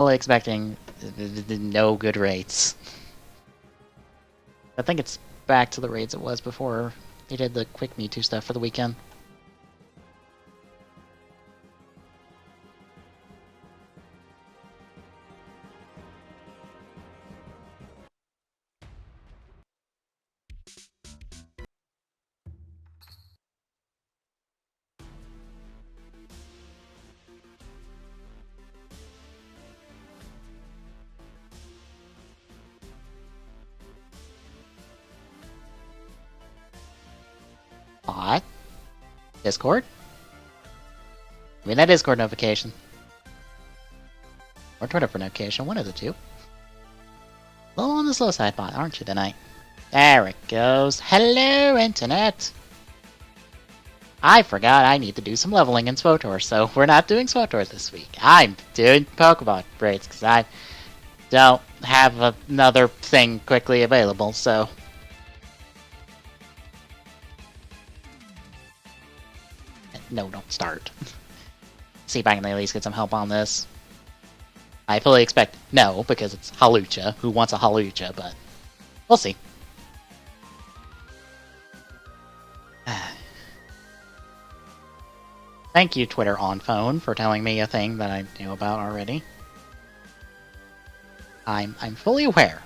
Fully expecting no good rates. I think it's back to the rates it was before they did the quick Mewtwo stuff for the weekend. What? Discord? I mean, that Discord notification. Or Twitter notification, one of the two. A little on the slow side, bot, aren't you, tonight? There it goes. Hello, Internet! I forgot I need to do some leveling in SWTOR, so we're not doing SWTOR this week. I'm doing Pokemon braids, because I don't have another thing quickly available, so... No, don't start. See if I can at least get some help on this. I fully expect no, because it's Hawlucha, who wants a Hawlucha, but we'll see. Thank you, Twitter on phone, for telling me a thing that I knew about already. I'm fully aware.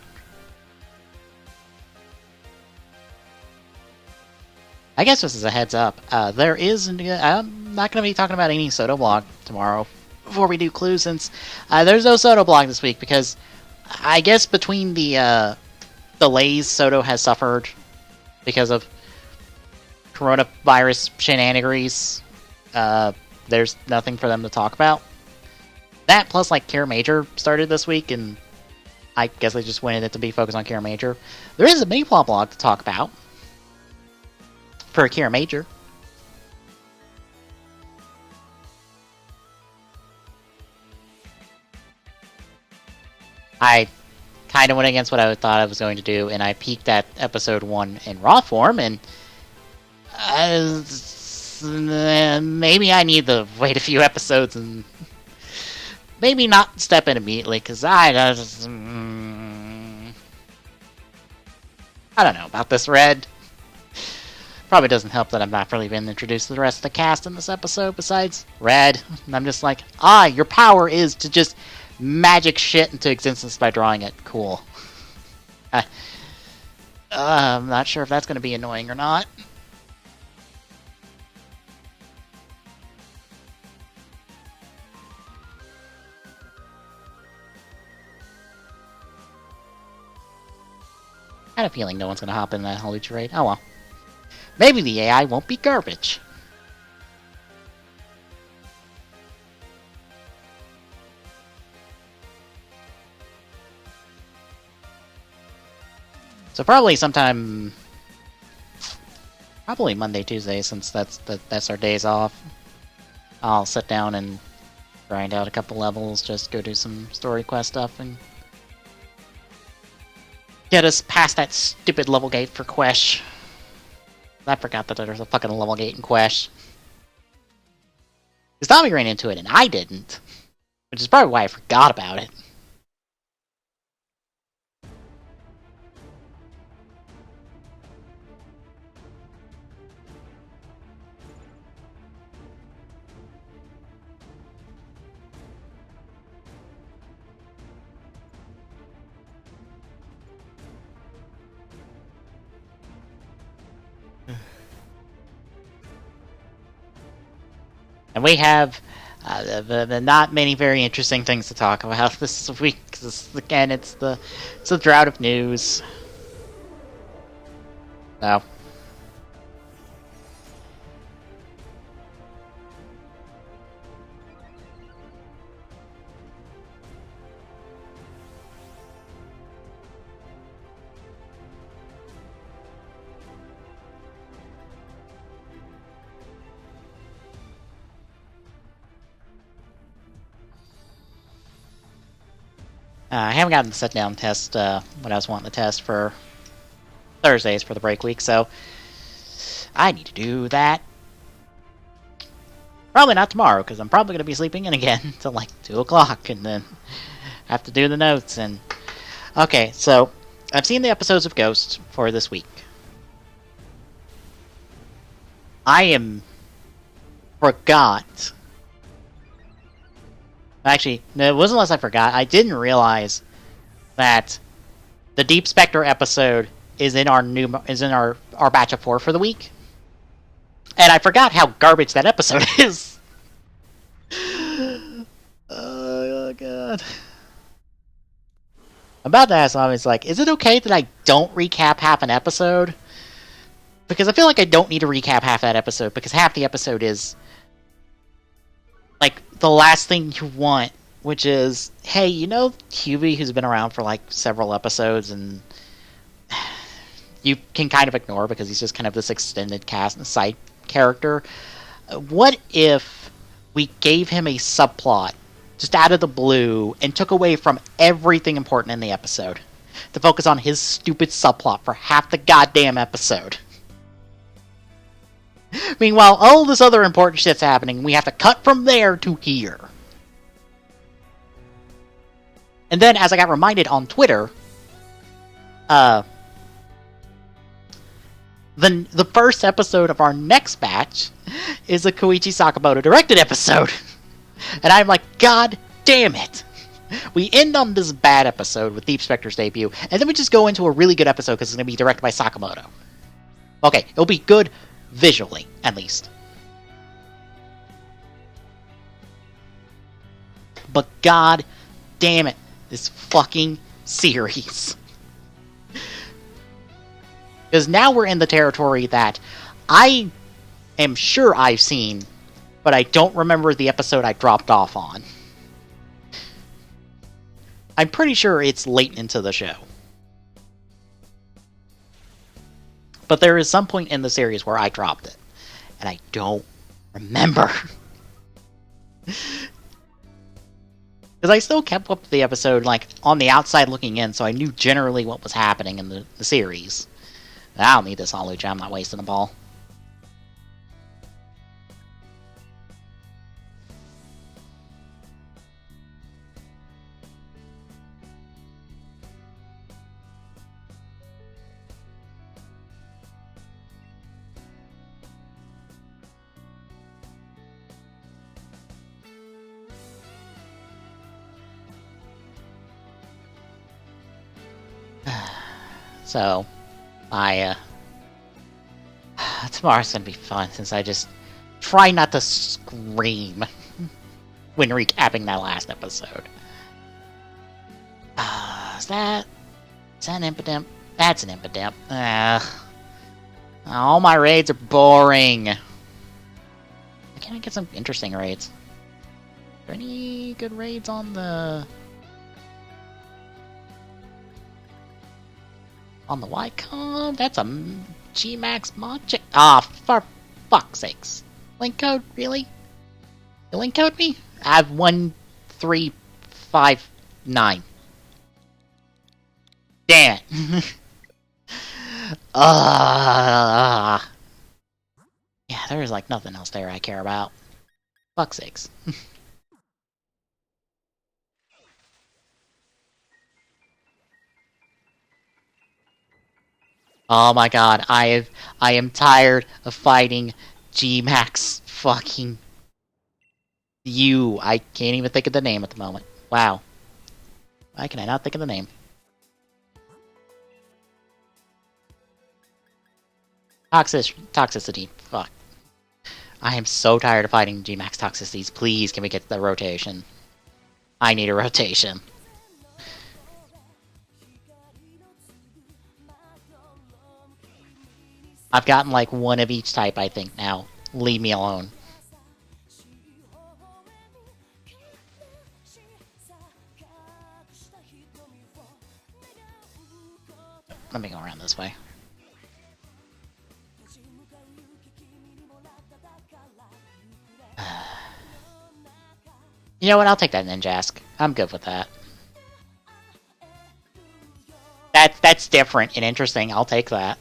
I guess this is a heads up. I'm not going to be talking about any Soto blog tomorrow before we do clues, since there's no Soto blog this week, because I guess between the delays Soto has suffered because of coronavirus shenanigans, there's nothing for them to talk about. That plus like Cure Major started this week, and I guess they just wanted it to be focused on Cure Major. There is a mini plot blog to talk about for Cure Major. I kind of went against what I thought I was going to do, and I peaked at episode 1 in raw form, and maybe I need to wait a few episodes and maybe not step in immediately, because I don't know about this, Red. Probably doesn't help that I've not really been introduced to the rest of the cast in this episode besides Red. And I'm just like, your power is to just magic shit into existence by drawing it. Cool. I'm not sure if that's going to be annoying or not. I had a feeling no one's going to hop in that Hawlucha raid. Oh well. Maybe the AI won't be garbage. So probably sometime, probably Monday, Tuesday, since that's our days off. I'll sit down and grind out a couple levels, just go do some story quest stuff, and get us past that stupid level gate for Quesh. I forgot that there's a fucking level gate in Quesh. Because Tommy ran into it and I didn't. Which is probably why I forgot about it. And we have the not many very interesting things to talk about this week. Cause again, it's a drought of news. So. I haven't gotten the sit-down test, what I was wanting to test for Thursdays for the break week, so I need to do that. Probably not tomorrow, because I'm probably going to be sleeping in again until like 2 o'clock, and then have to do the notes. And okay, so I've seen the episodes of Ghost for this week. Forgot. Actually, no, it wasn't unless I forgot. I didn't realize that the Deep Spectre episode is in our batch of 4 for the week. And I forgot how garbage that episode is. Oh god. I'm about to ask Mommy, it's like, is it okay that I don't recap half an episode? Because I feel like I don't need to recap half that episode, because half the episode is like the last thing you want, which is, hey, you know Hubie, who's been around for like several episodes, and you can kind of ignore because he's just kind of this extended cast and side character. What if we gave him a subplot just out of the blue and took away from everything important in the episode to focus on his stupid subplot for half the goddamn episode? Meanwhile, all this other important shit's happening. We have to cut from there to here. And then, as I got reminded on Twitter, the first episode of our next batch is a Koichi Sakamoto directed episode. And I'm like, god damn it. We end on this bad episode with Deep Spectre's debut, and then we just go into a really good episode because it's going to be directed by Sakamoto. Okay, it'll be good visually, at least. But god damn it, this fucking series. Because now we're in the territory that I am sure I've seen, but I don't remember the episode I dropped off on. I'm pretty sure it's late into the show. But there is some point in the series where I dropped it. And I don't remember. Because I still kept up with the episode, like, on the outside looking in, so I knew generally what was happening in the series. I don't need this Hallyu. I'm not wasting a ball. So, tomorrow's gonna be fun since I just try not to scream when recapping that last episode. Is that an Impidimp? That's an Impidimp. All my raids are boring. Why can't I get some interesting raids? Are there any good raids on the Wycom? That's a G-Max mod check. For fuck's sakes. Link code? Really? You link code me? I have 1359. Damn it. Yeah, there's like nothing else there I care about. Fuck's sakes. Oh my god, I am tired of fighting G-Max fucking you. I can't even think of the name at the moment. Wow. Why can I not think of the name? Toxicity. Fuck. I am so tired of fighting G-Max toxicities. Please, can we get the rotation? I need a rotation. I've gotten like one of each type, I think, now. Leave me alone. Let me go around this way. You know what? I'll take that Ninjask. I'm good with that. That's different and interesting. I'll take that.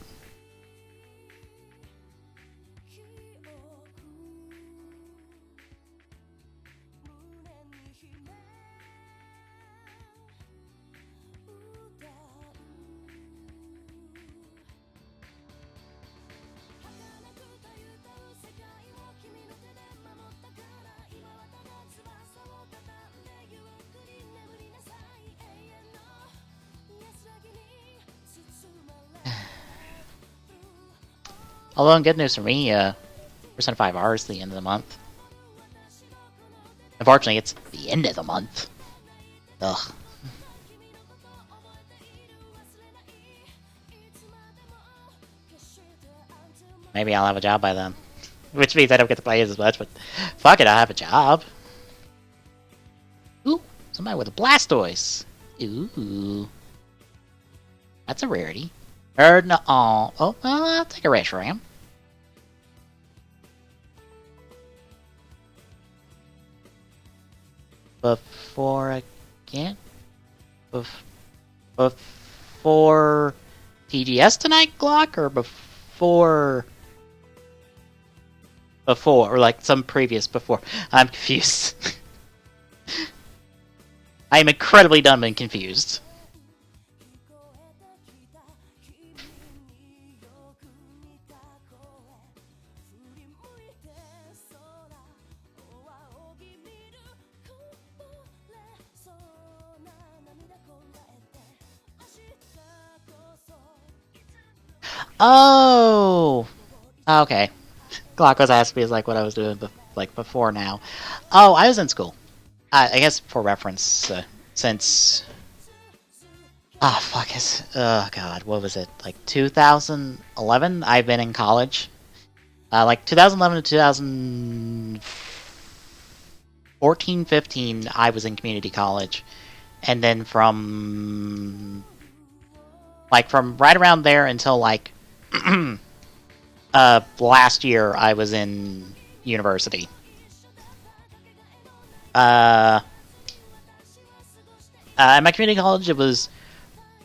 Although, good news for me, Persona 5 R is the end of the month. Unfortunately, it's the end of the month. Ugh. Maybe I'll have a job by then. Which means I don't get to play it as much, but fuck it, I'll have a job. Ooh, somebody with a Blastoise. Ooh. That's a rarity. Or no, oh, well, I'll take a Reshiram. Before again? Before TGS tonight, Glock? Or before... Before, or like some previous before. I'm confused. I am incredibly dumb and confused. Oh! Okay. Glock was asking me like what I was doing before now. Oh, I was in school. I guess for reference, since... Ah, fuck it. Oh, God, what was it? Like 2011? I've been in college. Like 2011 to 2014, 15, I was in community college. And then from right around there until, like... last year I was in university. At my community college, it was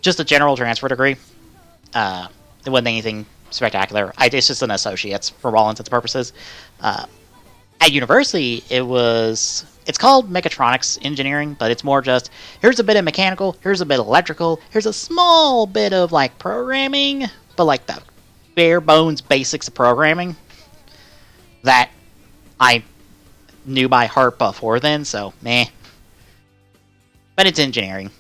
just a general transfer degree. It wasn't anything spectacular. It's just an associate's for all intents and purposes. At university, it's called mechatronics engineering, but it's more just, here's a bit of mechanical, here's a bit of electrical, here's a small bit of, like, programming, but, like, the bare bones basics of programming that I knew by heart before then, so meh. But it's engineering.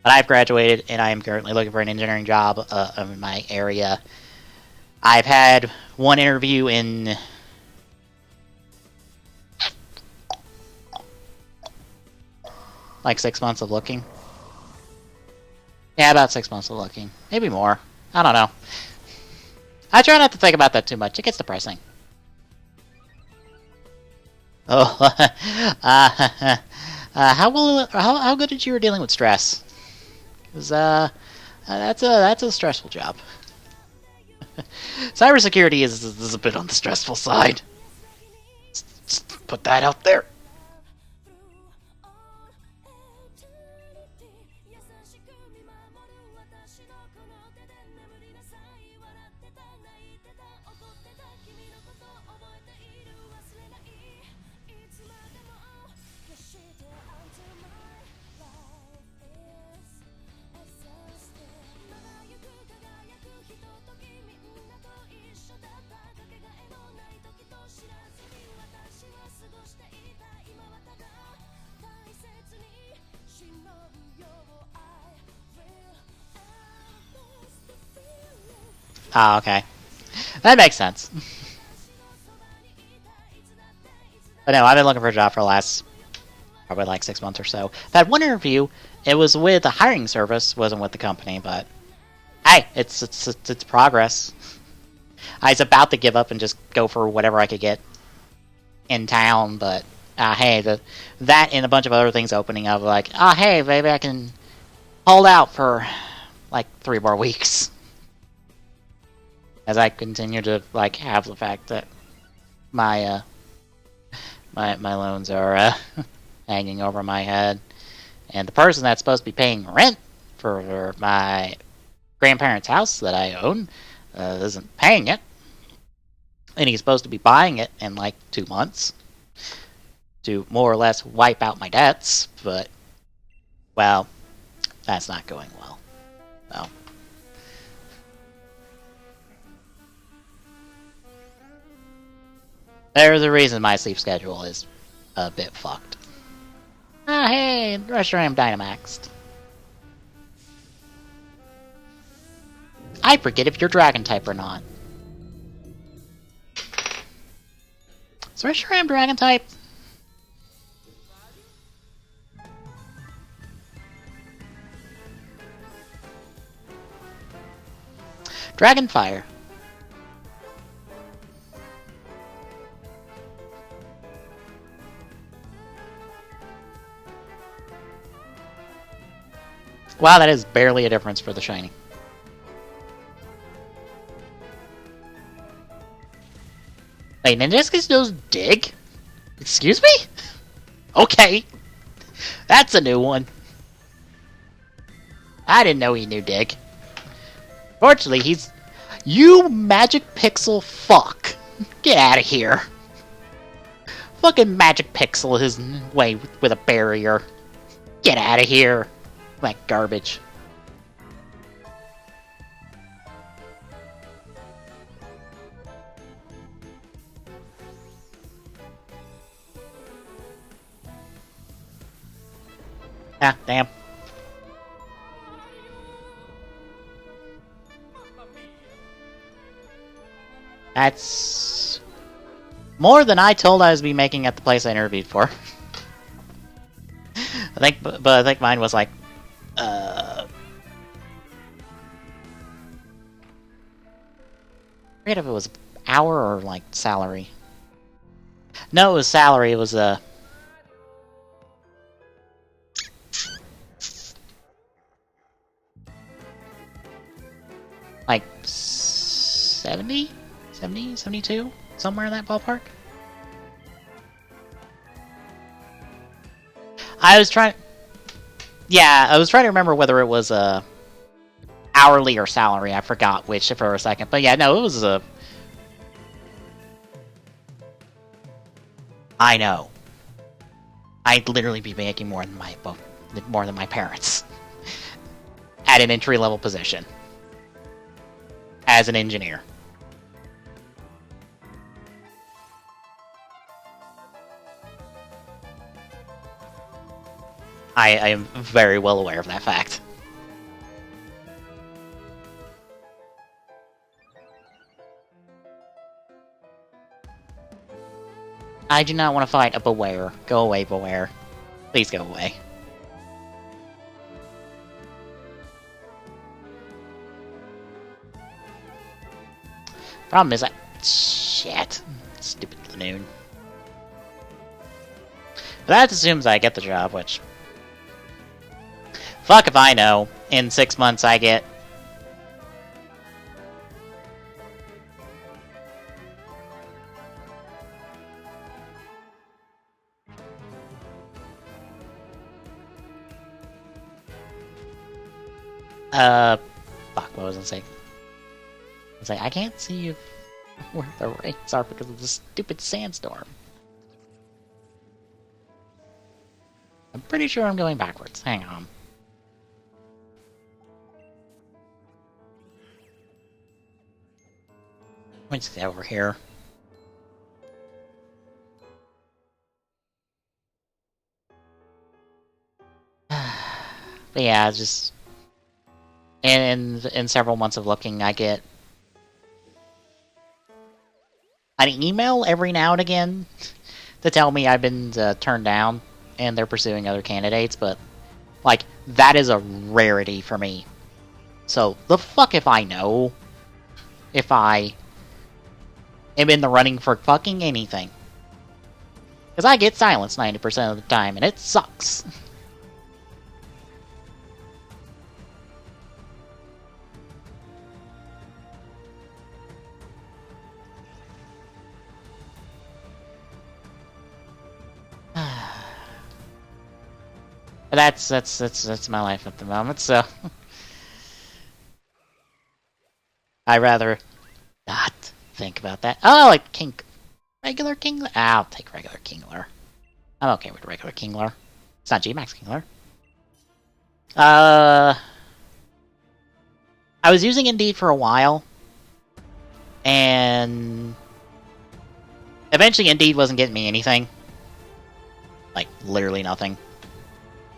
But I've graduated and I am currently looking for an engineering job in my area. I've had one interview in like 6 months of looking. Yeah, about 6 months of looking. Maybe more. I don't know. I try not to think about that too much. It gets depressing. Oh, how good did you were dealing with stress? 'Cause that's a stressful job. Cybersecurity is a bit on the stressful side. Just put that out there. Oh, okay. That makes sense. But no, I've been looking for a job for the last probably like 6 months or so. I've had one interview. It was with a hiring service, wasn't with the company, but hey, it's progress. I was about to give up and just go for whatever I could get in town, but hey, that and a bunch of other things opening up, like, hey, maybe I can hold out for like 3 more weeks. As I continue to like have the fact that my my loans are hanging over my head, and the person that's supposed to be paying rent for my grandparents' house that I own isn't paying it, and he's supposed to be buying it in like 2 months to more or less wipe out my debts, but well, that's not going well. So. There's a reason my sleep schedule is a bit fucked. Hey, Reshiram Dynamaxed. I forget if you're Dragon type or not. So I sure am Dragon type. Dragon Fire. Wow, that is barely a difference for the shiny. Wait, Ninjaskis knows Dig? Excuse me? Okay. That's a new one. I didn't know he knew Dig. Fortunately, he's... You Magic Pixel fuck. Get out of here. Fucking Magic Pixel his way with a barrier. Get out of here. That garbage. Ah, damn. That's more than I told I was be making at the place I interviewed for. but I think mine was like, I forget if it was hour or like salary. No, it was salary. It was like 70, 72, somewhere in that ballpark. I was trying to remember whether it was hourly or salary. I forgot which for a second, but yeah, no, it was I know. I'd literally be making more than my parents at an entry-level position as an engineer. I am very well aware of that fact. I do not want to fight a Beware. Go away, Beware. Please go away. Problem is shit. Stupid Lanoon. But that assumes I get the job, which... Fuck if I know. In 6 months I get... Fuck, what was I saying? I was like, I can't see where the rates are because of the stupid sandstorm. I'm pretty sure I'm going backwards. Hang on. What's over here? But yeah, just in several months of looking, I get an email every now and again to tell me I've been turned down and they're pursuing other candidates, but like that is a rarity for me. So the fuck if I know if I am in the running for fucking anything. Because I get silenced 90% of the time, and it sucks. That's my life at the moment, so... I'd rather not think about that. Oh, like regular Kingler? I'll take regular Kingler. I'm okay with regular Kingler. It's not G-Max Kingler. I was using Indeed for a while, and eventually Indeed wasn't getting me anything. Like, literally nothing.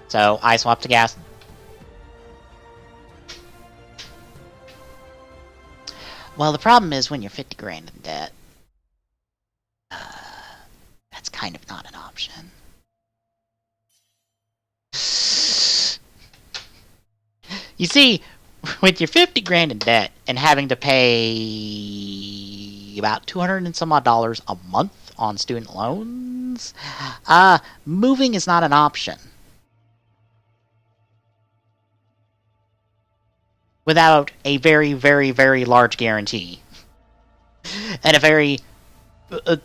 So, I swapped to Gas. Well, the problem is when you're 50 grand in debt, that's kind of not an option. You see, with your 50 grand in debt and having to pay about 200 and some odd dollars a month on student loans, moving is not an option. Without a very, very, very large guarantee. And a very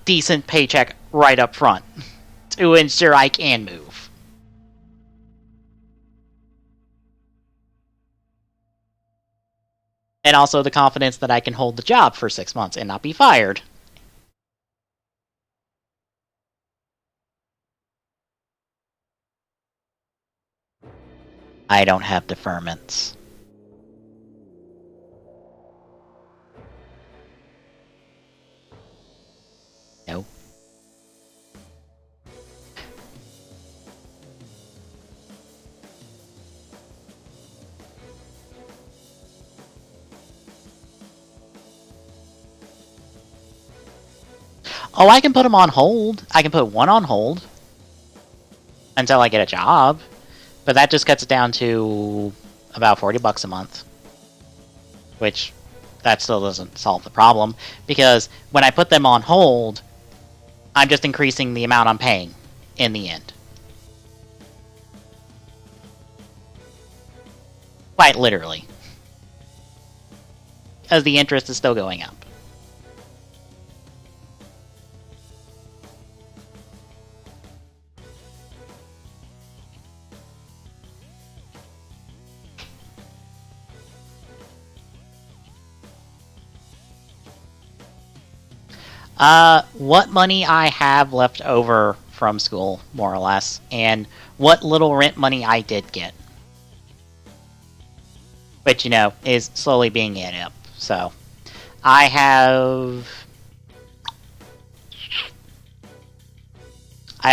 decent paycheck right up front to ensure I can move. And also the confidence that I can hold the job for 6 months and not be fired. I don't have deferments. No. Oh, I can put them on hold. I can put one on hold until I get a job. But that just cuts it down to about $40 a month. Which, that still doesn't solve the problem. Because when I put them on hold, I'm just increasing the amount I'm paying in the end. Quite literally. Because the interest is still going up. What money I have left over from school, more or less, and what little rent money I did get. Which, you know, is slowly being added up. So, I have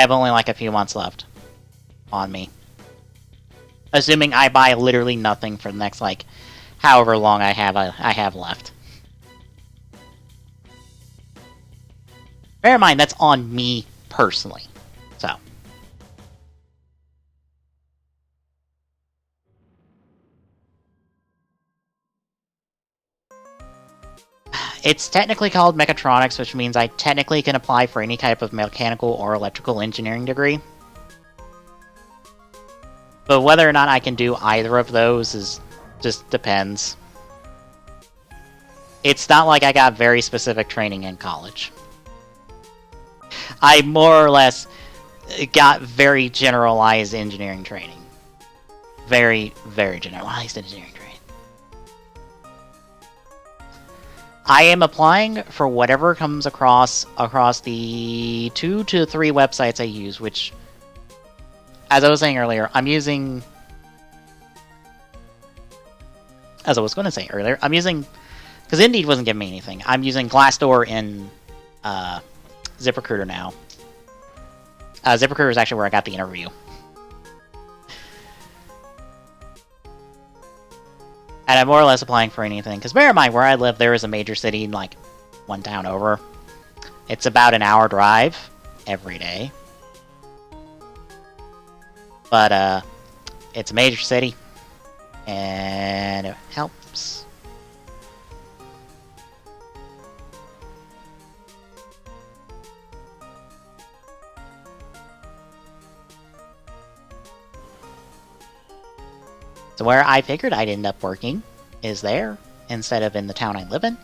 only like a few months left on me. Assuming I buy literally nothing for the next, like, however long I have left. Bear in mind, that's on me personally. So. It's technically called mechatronics, which means I technically can apply for any type of mechanical or electrical engineering degree. But whether or not I can do either of those is just depends. It's not like I got very specific training in college. I more or less got very generalized engineering training. Very, very generalized engineering training. I am applying for whatever comes across the 2 to 3 websites I use, which, as I was saying earlier, I'm using... As I was going to say earlier, I'm using... Because Indeed wasn't giving me anything. I'm using Glassdoor and ZipRecruiter now. ZipRecruiter is actually where I got the interview. And I'm more or less applying for anything. Because bear in mind, where I live, there is a major city, like, one town over. It's about an hour drive every day. But, it's a major city. And it helps. So where I figured I'd end up working is there, instead of in the town I live in.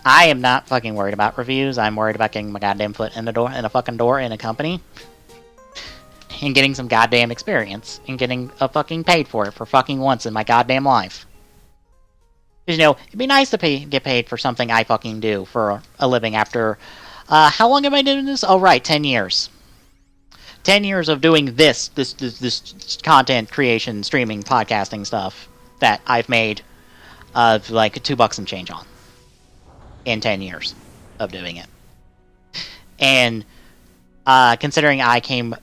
I am not fucking worried about reviews. I'm worried about getting my goddamn foot in a fucking door in a company. And getting some goddamn experience. And getting fucking paid for it for fucking once in my goddamn life. Because, you know, it'd be nice to get paid for something I fucking do for a living after... how long have I been doing this? Oh, right, 10 years. 10 years of doing this content creation, streaming, podcasting stuff that I've made like $2 and change on in 10 years of doing it. And Considering I came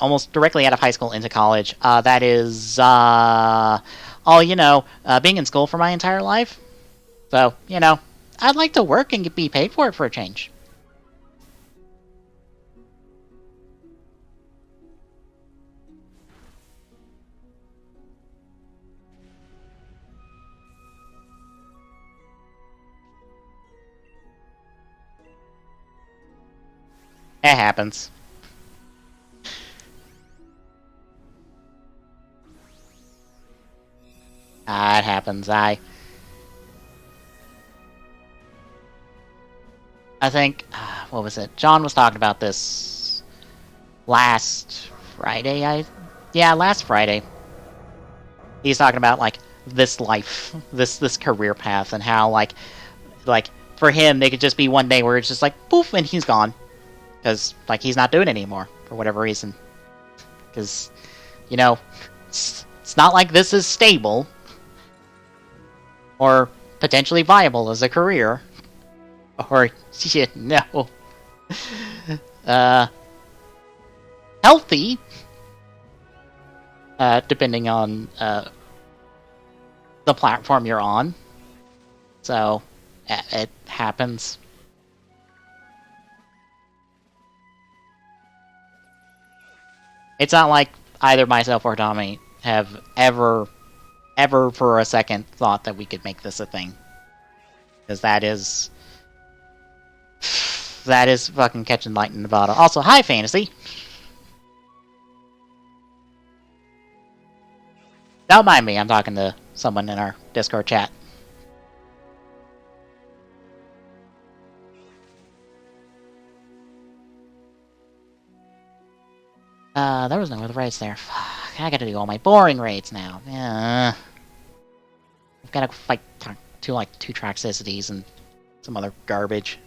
almost directly out of high school into college, that is, being in school for my entire life. So, I'd like to work and be paid for it for a change. It happens. It happens. I think, what was it? John was talking about this last Friday. Last Friday. He's talking about like this life, this career path, and how like for him, they could just be one day where it's just like poof, and he's gone, because like he's not doing it anymore for whatever reason. Because it's not like this is stable or potentially viable as a career. Or, no. Healthy. Depending on the platform you're on. So, it happens. It's not like either myself or Tommy have ever for a second thought that we could make this a thing. Because that is fucking catching light in the bottle. Also, hi, Fantasy! Don't mind me, I'm talking to someone in our Discord chat. There was no other raids there. Fuck, I gotta do all my boring raids now. Yeah. I've gotta fight two Traxicities and some other garbage.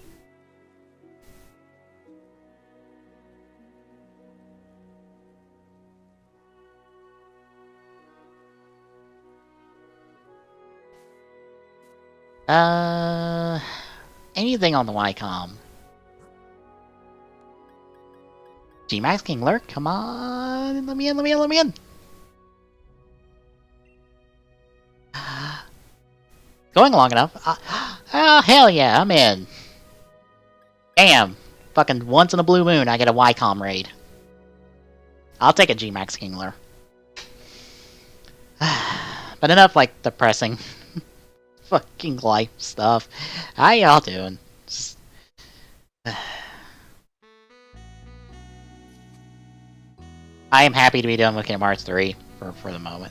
Anything on the YCOM? G-Max King Lurk, come on! Let me in! Going long enough. Oh, hell yeah, I'm in. Damn. Fucking once in a blue moon, I get a YCOM raid. I'll take a G-Max Kingler. But enough, like, depressing fucking life stuff. How y'all doing? I am happy to be done with Kingdom Hearts 3 for the moment.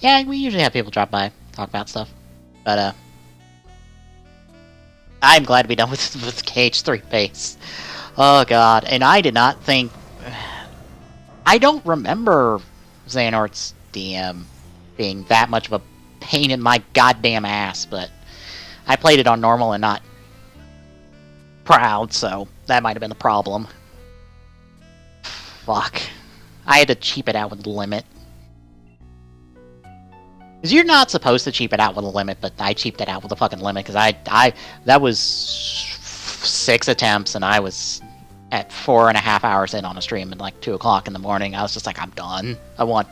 Yeah, we usually have people drop by, talk about stuff. But, I'm glad to be done with KH3 base. Oh god, and I did not think... I don't remember Xehanort's DM being that much of a pain in my goddamn ass, but I played it on normal and not proud, so that might have been the problem. Fuck. I had to cheap it out with the limit. Because you're not supposed to cheap it out with a limit, but I cheaped it out with a fucking limit, because that was 6 attempts, and I was at 4.5 hours in on a stream at like 2 o'clock in the morning. I was just like, I'm done. I want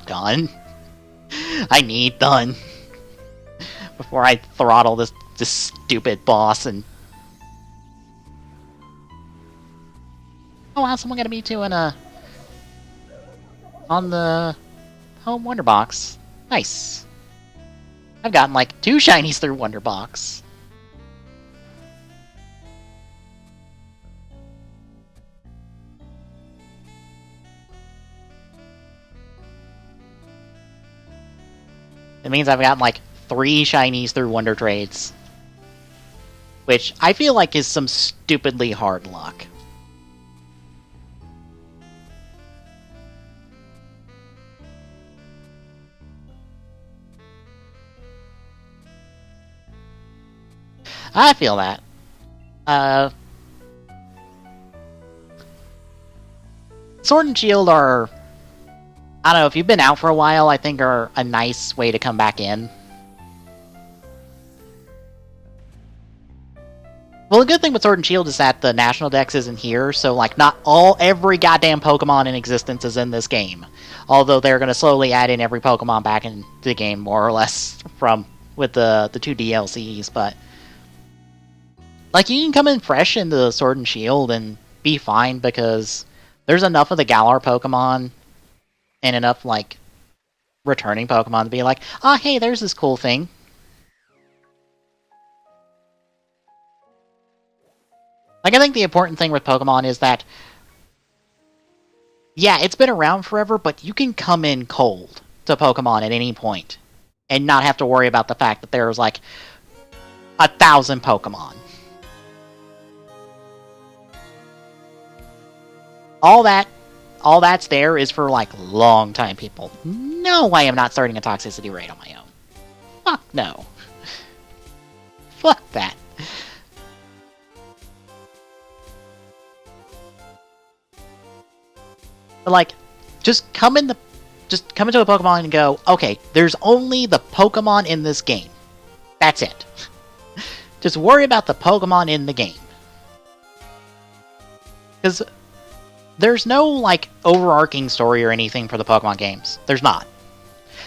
done. I need done. Before I throttle this stupid boss and... Oh wow, someone got a Mewtwo in on the home Wonder Box. Nice. I've gotten like 2 shinies through Wonder Box. It means I've gotten like 3 shinies through Wonder Trades. Which I feel like is some stupidly hard luck. I feel that. Sword and Shield are... I don't know, if you've been out for a while, I think are a nice way to come back in. Well, the good thing with Sword and Shield is that the National Dex isn't here, so, like, not every goddamn Pokemon in existence is in this game. Although they're going to slowly add in every Pokemon back into the game, more or less, with the 2 DLCs, but... Like, you can come in fresh into Sword and Shield and be fine, because there's enough of the Galar Pokemon and enough, like, returning Pokemon to be like, ah, hey, there's this cool thing. Like, I think the important thing with Pokemon is that, yeah, it's been around forever, but you can come in cold to Pokemon at any point and not have to worry about the fact that there's, like, 1,000 Pokemon. All that's there is for, like, long-time people. No, I am not starting a toxicity raid on my own. Fuck no. Fuck that. But, like, just come into a Pokemon and go, okay, there's only the Pokemon in this game. That's it. Just worry about the Pokemon in the game. Because there's no, like, overarching story or anything for the Pokemon games. There's not.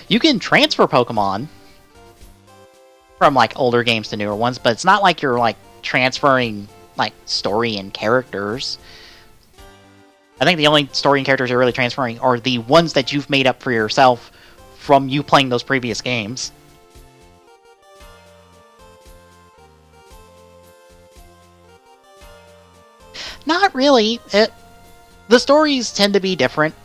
You can transfer Pokemon from, like, older games to newer ones, but it's not like you're, like, transferring, like, story and characters. I think the only story and characters you're really transferring are the ones that you've made up for yourself from you playing those previous games. Not really. The stories tend to be different.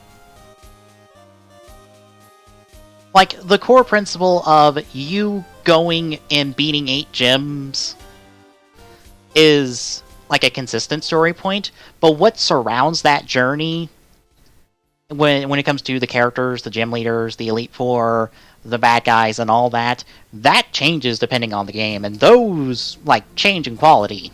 Like, the core principle of you going and beating 8 gyms is, like, a consistent story point, but what surrounds that journey when it comes to the characters, the gym leaders, the Elite Four, the bad guys, and all that changes depending on the game, and those, like, change in quality.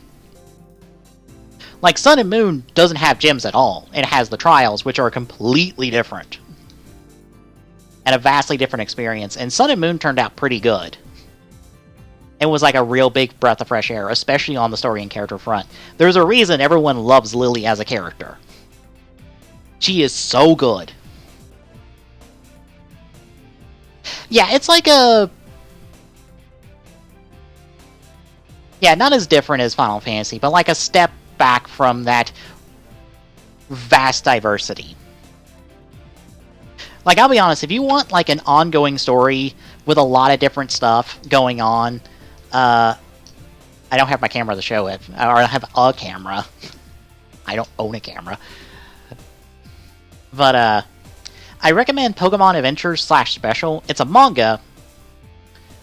Like, Sun and Moon doesn't have gyms at all. It has the trials, which are completely different. And a vastly different experience, and Sun and Moon turned out pretty good. It was like a real big breath of fresh air, especially on the story and character front. There's a reason everyone loves Lily as a character. She is so good. Yeah, it's like a... Yeah, not as different as Final Fantasy, but like a step back from that vast diversity. Like, I'll be honest, if you want, like, an ongoing story with a lot of different stuff going on, I don't have my camera to show it, or I don't have a camera. I don't own a camera. But, I recommend Pokemon Adventures / Special. It's a manga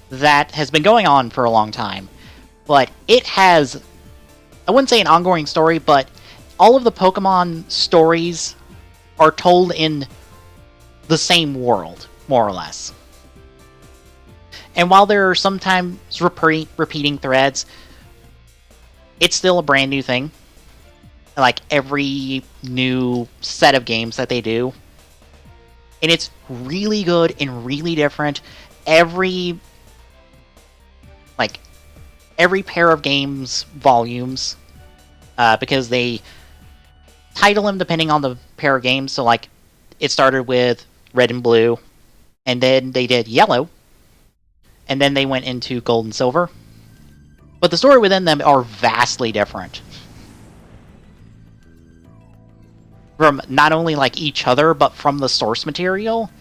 that has been going on for a long time, but it has, I wouldn't say an ongoing story, but all of the Pokemon stories are told in the same world, more or less. And while there are sometimes repeating threads, it's still a brand new thing. Like, every new set of games that they do. And it's really good and really different. Every pair of games volumes, because they title them depending on the pair of games. So, like, it started with Red and Blue, and then they did Yellow, and then they went into Gold and Silver. But the story within them are vastly different. From not only, like, each other, but from the source material.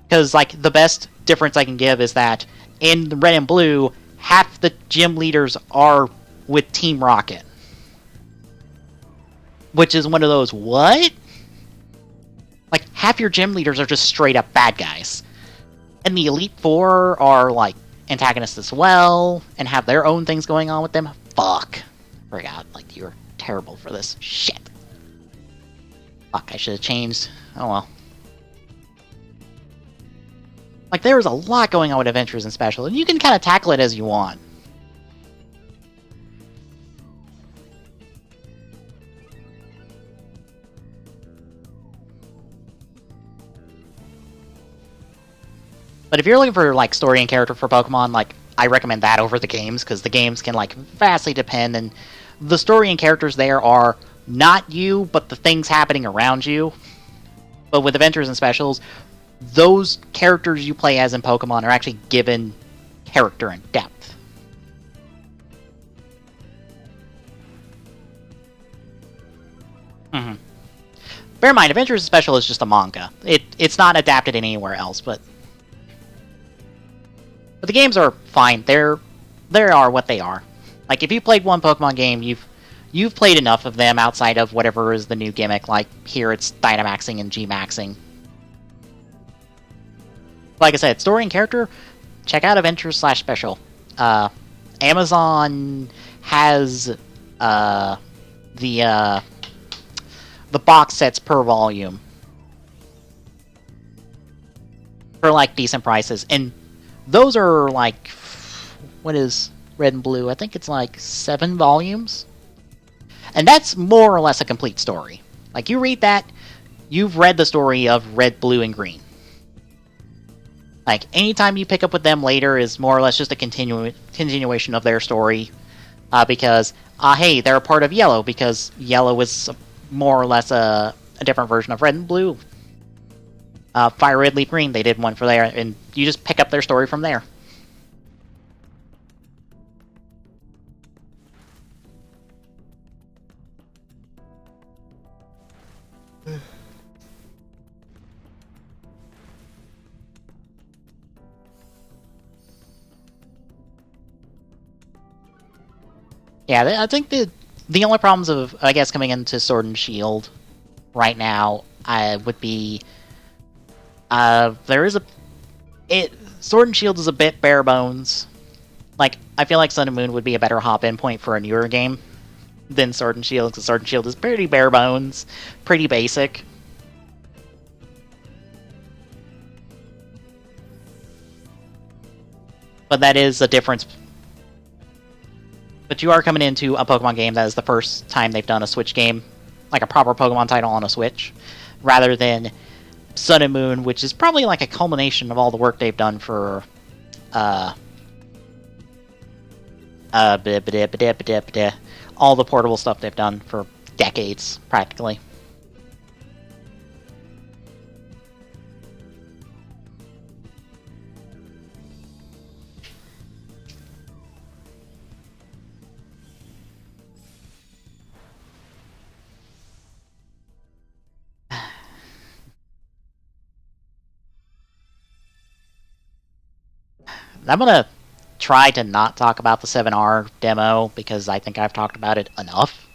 Because, like, the best difference I can give is that in Red and Blue, half the gym leaders are with Team Rocket. Which is one of those, what? Like, half your gym leaders are just straight up bad guys. And the Elite Four are, like, antagonists as well, and have their own things going on with them. Fuck. Forgot, like, you're terrible for this. Shit. Fuck, I should have changed. Oh well. Like, there was a lot going on with Adventures and Special, and you can kind of tackle it as you want. But if you're looking for, like, story and character for Pokemon, like, I recommend that over the games, because the games can like vastly depend, and the story and characters there are not you, but the things happening around you. But with Adventures and Specials, those characters you play as in Pokemon are actually given character and depth. Mm-hmm. Bear in mind, Adventures and Special is just a manga. It's not adapted anywhere else, but the games are fine. They are what they are. Like, if you played one Pokemon game, you've played enough of them outside of whatever is the new gimmick. Like, here it's Dynamaxing and G-Maxing. Like I said, story and character, check out Adventures/Special. Amazon has the box sets per volume for like decent prices, and those are like, what is Red and Blue? I think it's like 7 volumes, and that's more or less a complete story. Like, you read that, you've read the story of Red, Blue, and Green. Like, anytime you pick up with them later is more or less just a continuation of their story, because hey, they're a part of Yellow, because Yellow is more or less a different version of Red and Blue. Fire Red, Leaf Green, they did one for there, and you just pick up their story from there. Yeah, I think the only problems of, I guess, coming into Sword and Shield right now would be Sword and Shield is a bit bare bones. Like, I feel like Sun and Moon would be a better hop-in point for a newer game than Sword and Shield, because Sword and Shield is pretty bare bones, pretty basic. But that is a difference. But you are coming into a Pokemon game that is the first time they've done a Switch game, like a proper Pokemon title on a Switch, rather than Sun and Moon, which is probably like a culmination of all the work they've done for all the portable stuff they've done for decades, practically. I'm gonna try to not talk about the 7R demo, because I think I've talked about it enough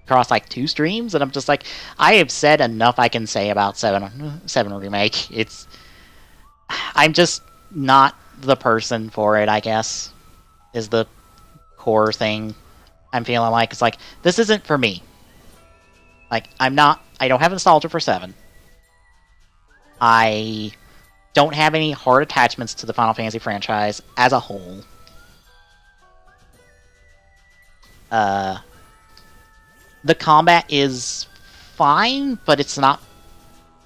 across like 2 streams, and I'm just like, I have said enough I can say about 7 Remake. I'm just not the person for it, I guess, is the core thing I'm feeling like. It's like, this isn't for me. Like, I don't have nostalgia for 7. I don't have any hard attachments to the Final Fantasy franchise as a whole. The combat is fine, but it's not...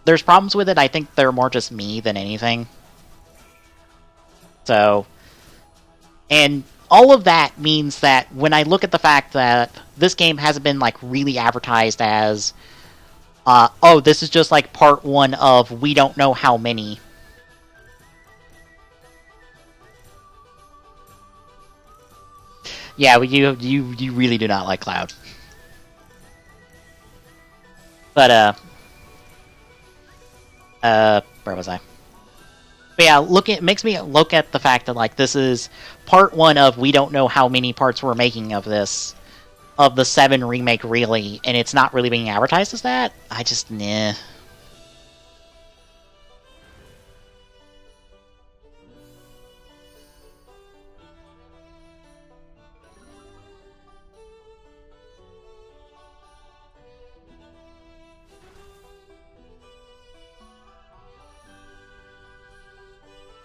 There's problems with it. I think they're more just me than anything. So... And all of that means that when I look at the fact that this game hasn't been, like, really advertised as... oh, this is just, like, part 1 of we don't know how many... Yeah, you really do not like Cloud. But, where was I? But yeah, it makes me look at the fact that, like, this is part 1 of we don't know how many parts we're making of this, of the 7 remake, really, and it's not really being advertised as that. I just, nah.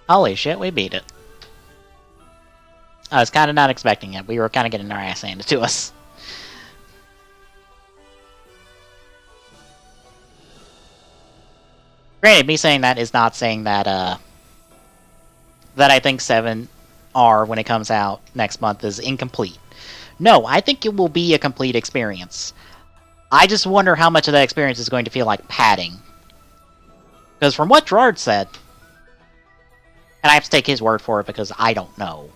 Holy shit, we beat it. I was kind of not expecting it. We were kind of getting our ass handed to us. Granted, me saying that is not saying that, that I think 7... R when it comes out next month is incomplete. No, I think it will be a complete experience. I just wonder how much of that experience is going to feel like padding. Because from what Gerard said, and I have to take his word for it because I don't know,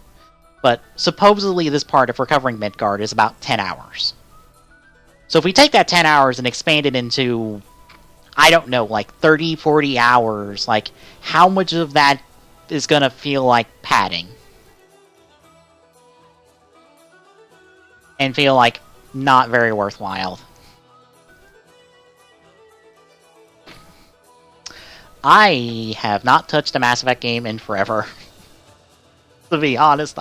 but supposedly this part of recovering Midgard is about 10 hours. So if we take that 10 hours and expand it into, I don't know, like 30, 40 hours, like, how much of that is going to feel like padding? And feel like not very worthwhile. I have not touched a Mass Effect game in forever. To be honest,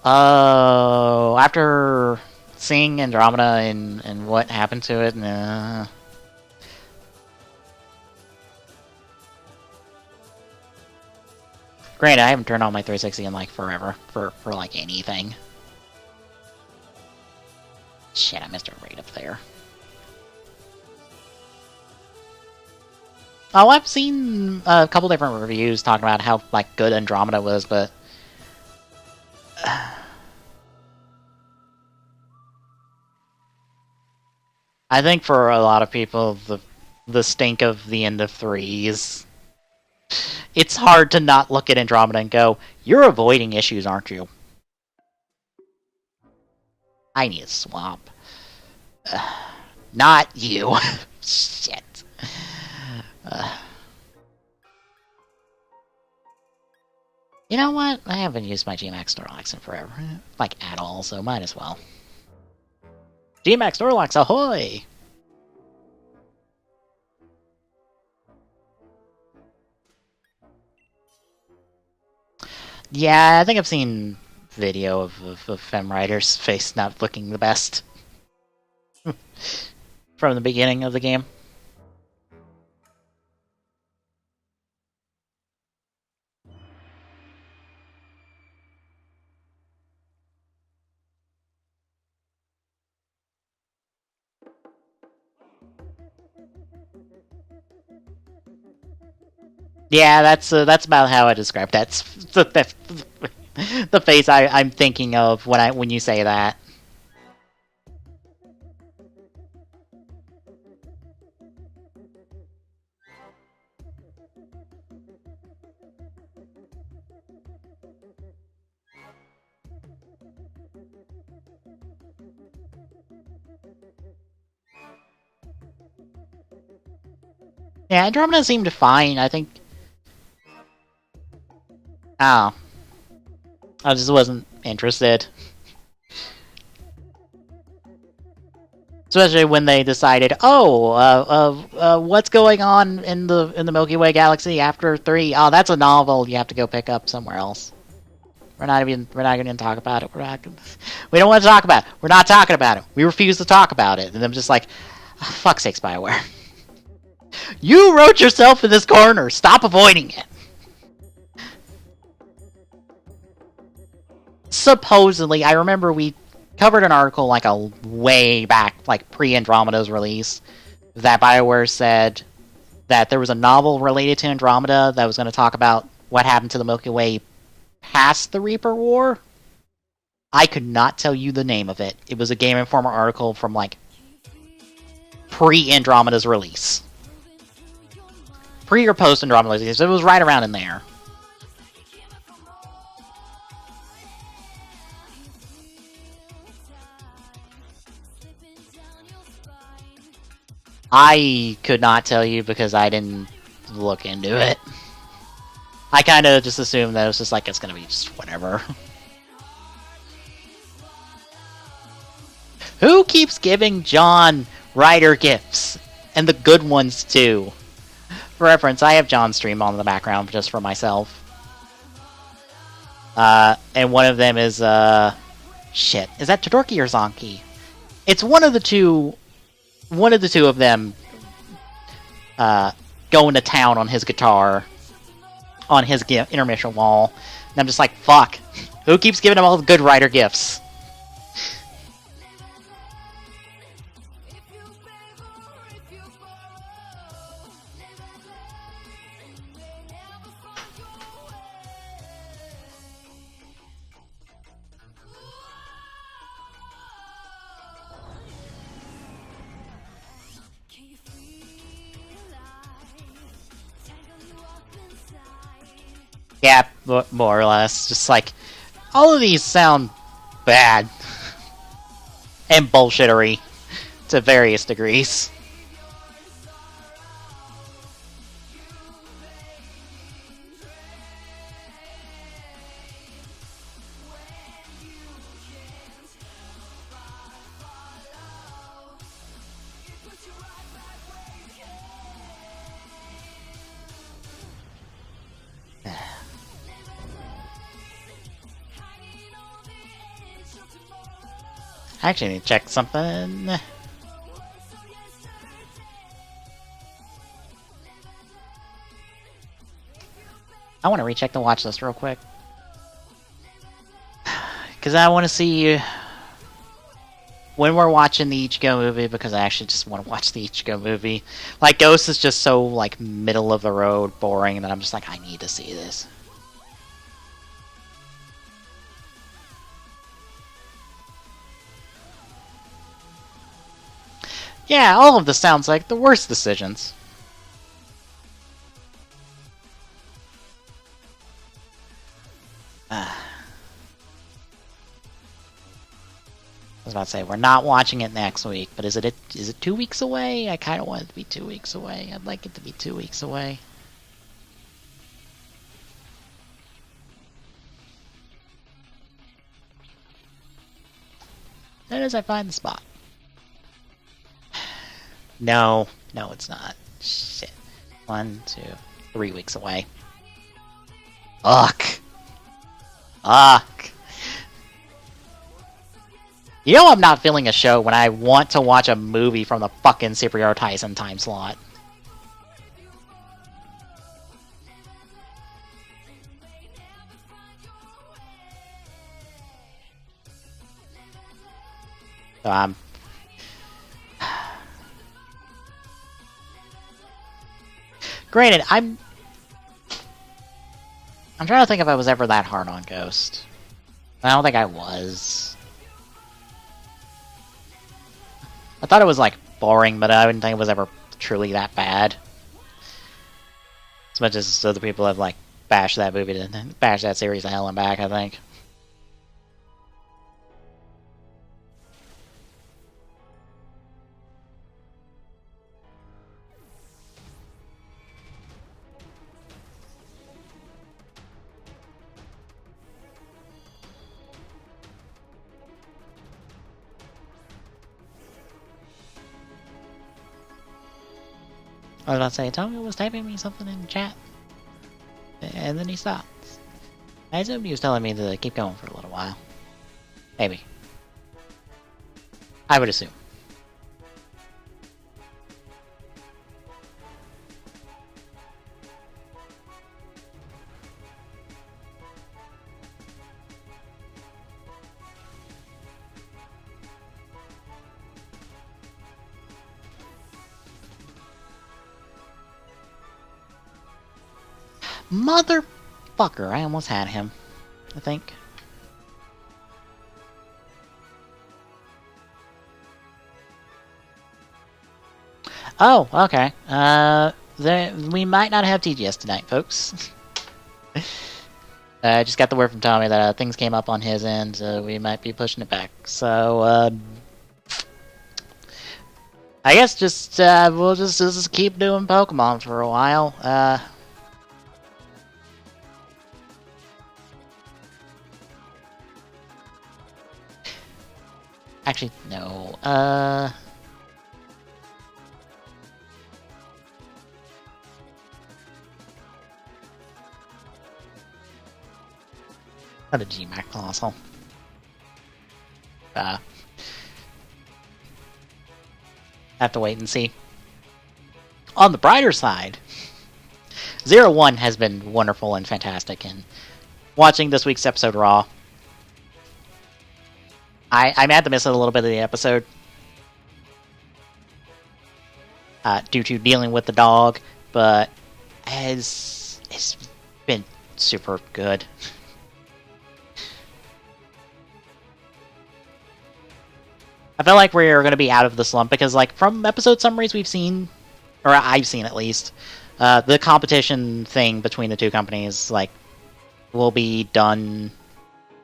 after seeing Andromeda and what happened to it, Granted, I haven't turned on my 360 in like forever for like anything. Shit, I missed a raid up there. Oh, I've seen a couple different reviews talking about how like good Andromeda was, but I think for a lot of people, the stink of the end of 3 is, it's hard to not look at Andromeda and go, "You're avoiding issues, aren't you?" I need a swap. Not you. Shit. You know what? I haven't used my G-Max Snorlax in forever. Like, at all, so might as well. G-Max Snorlax, ahoy! Yeah, I think I've seen video of Femrider's face not looking the best. From the beginning of the game. Yeah, that's about how I describe that. That's the face I'm thinking of when you say that. Yeah, Andromeda seemed fine. I think. Oh. I just wasn't interested. Especially when they decided, what's going on in the Milky Way galaxy after 3? Oh, that's a novel you have to go pick up somewhere else. We're not gonna talk about it. We don't want to talk about it. We're not talking about it. We refuse to talk about it. And I'm just like, oh, fuck sakes, BioWare. You wrote yourself in this corner. Stop avoiding it. Supposedly, I remember we covered an article like a way back, like pre-Andromeda's release, that BioWare said that there was a novel related to Andromeda that was going to talk about what happened to the Milky Way past the Reaper War. I could not tell you the name of it. It was a Game Informer article from like pre-Andromeda's release. Pre or post Andromeda's release. It was right around in there. I could not tell you because I didn't look into it. I kind of just assumed that it was just like, it's gonna be just whatever. Who keeps giving John Ryder gifts? And the good ones, too. For reference, I have John's stream on in the background just for myself. And one of them is, shit. Is that Todorki or Zonky? It's one of the two of them, going to town on his guitar, on his intermission wall. And I'm just like, fuck. Who keeps giving him all the good Ryder gifts? Yeah, more or less. Just like, all of these sound bad. And bullshittery. To various degrees. I actually need to check something. I want to recheck the watch list real quick. Because I want to see when we're watching the Ichigo movie, because I actually just want to watch the Ichigo movie. Like, Ghost is just so, like, middle of the road, boring, that I'm just like, I need to see this. Yeah, all of this sounds like the worst decisions. I was about to say, we're not watching it next week, but is it 2 weeks away? I kind of want it to be 2 weeks away. I'd like it to be 2 weeks away. As I find the spot. No, it's not. Shit. 1, 2, 3 weeks away. Ugh. You know I'm not feeling a show when I want to watch a movie from the fucking Superhero Tyson time slot. So granted, I'm trying to think if I was ever that hard on Ghost. I don't think I was. I thought it was, like, boring, but I didn't think it was ever truly that bad. As much as other people have, like, bashed that series to hell and back, I think. I was about to say, Tommy was typing me something in chat. And then he stopped. I assumed he was telling me to keep going for a little while. Maybe. I would assume. Motherfucker, I almost had him. I think. Oh, okay. We might not have TGS tonight, folks. I just got the word from Tommy that things came up on his end, so we might be pushing it back. So, I guess just, we'll just keep doing Pokemon for a while. Actually, no. Not a GMAC Colossal. Have to wait and see. On the brighter side, 01 has been wonderful and fantastic, and watching this week's episode Raw, I'm had to miss a little bit of the episode due to dealing with the dog, but it's been super good. I feel like we're going to be out of the slump because, like, from episode summaries we've seen, or I've seen at least, the competition thing between the two companies, like, will be done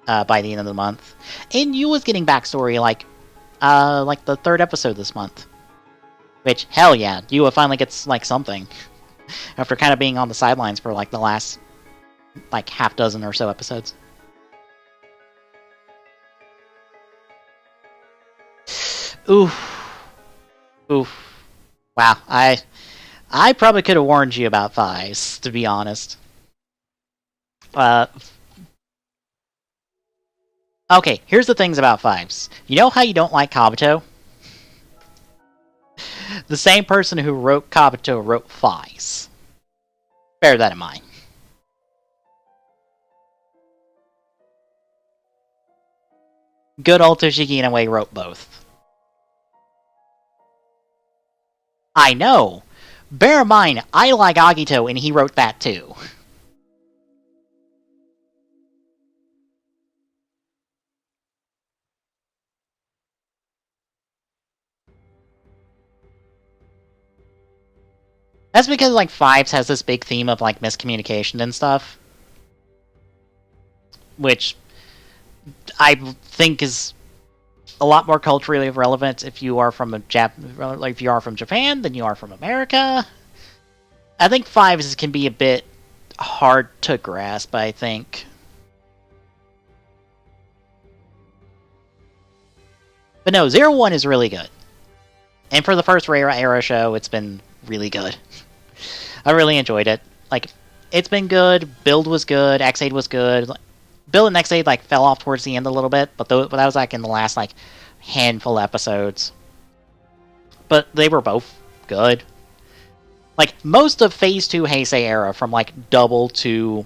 by the end of the month. And Yu was getting backstory like the third episode this month. Which, hell yeah, Yu finally gets like something. After kind of being on the sidelines for like the last like half dozen or so episodes. Oof. Oof. Wow, I probably could have warned you about thighs, to be honest. Okay, here's the things about Fives. You know how you don't like Kabuto? The same person who wrote Kabuto wrote Fives. Bear that in mind. Good old Toshiki Inoue wrote both. I know! Bear in mind, I like Agito and he wrote that too. That's because, like, Fives has this big theme of, like, miscommunication and stuff. Which I think is a lot more culturally relevant if you are from if you are from Japan than you are from America. I think Fives can be a bit hard to grasp, I think. But no, 01 is really good. And for the first Era show, it's been really good. I really enjoyed it. Like, it's been good. Build was good. X8 was good. Build and X8 like fell off towards the end a little bit, but that was like in the last like handful of episodes. But they were both good. Like, most of Phase 2 Heisei era from like Double to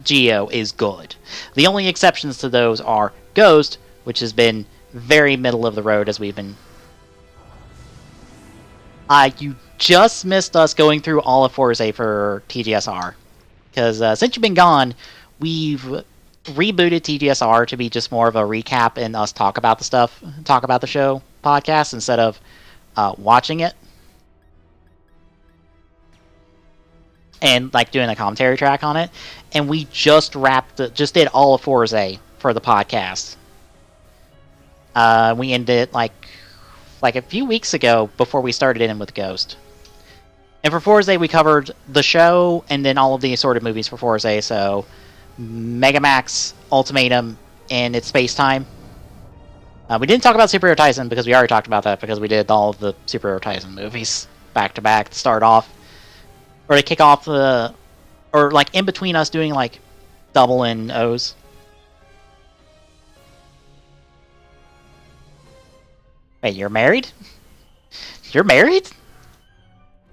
Geo is good. The only exceptions to those are Ghost, which has been very middle of the road as we've been. You just missed us going through all of Forza for TGSR. Because since you've been gone, we've rebooted TGSR to be just more of a recap and us talk about the show podcast instead of watching it. And like doing a commentary track on it. And we just did all of Forza for the podcast. We ended like a few weeks ago before we started in with Ghost. And for Forza, we covered the show and then all of the assorted movies for Forza. So, Megamax, Ultimatum, and It's Space Time. We didn't talk about Superhero Tyson because we already talked about that because we did all of the Superhero Tyson movies back to back to start off. Or to kick off or like in between us doing like double and O's. Wait, you're married? You're married?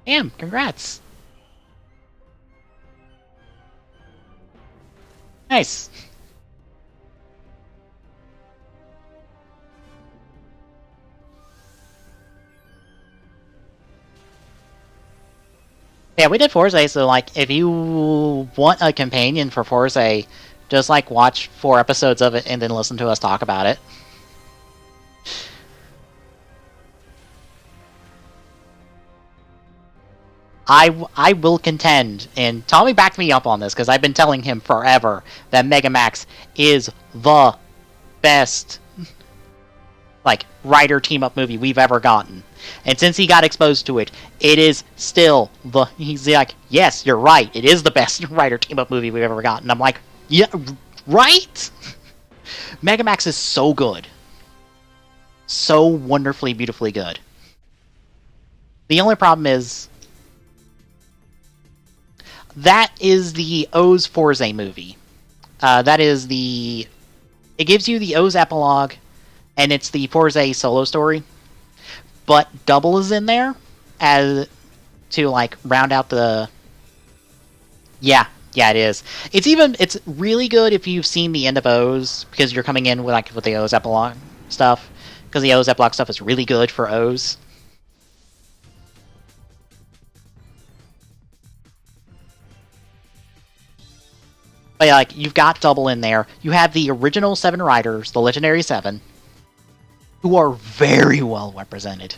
Damn, congrats. Nice. Yeah, we did Forza, so like if you want a companion for Forza, just like watch 4 episodes of it and then listen to us talk about it. I will contend, and Tommy backed me up on this because I've been telling him forever that Megamax is the best like Rider team-up movie we've ever gotten. And since he got exposed to it, it is still he's like, yes, you're right, it is the best Rider team-up movie we've ever gotten. I'm like, yeah, right? Megamax is so good. So wonderfully, beautifully good. The only problem is that is the O's Forza movie. It gives you the O's epilogue, and it's the Forza solo story. But Double is in there as to like round out the. Yeah, it is. It's really good if you've seen the end of O's because you're coming in with the O's epilogue stuff because the O's epilogue stuff is really good for O's. But yeah, like, you've got Double in there. You have the original 7 riders, the Legendary 7, who are very well represented.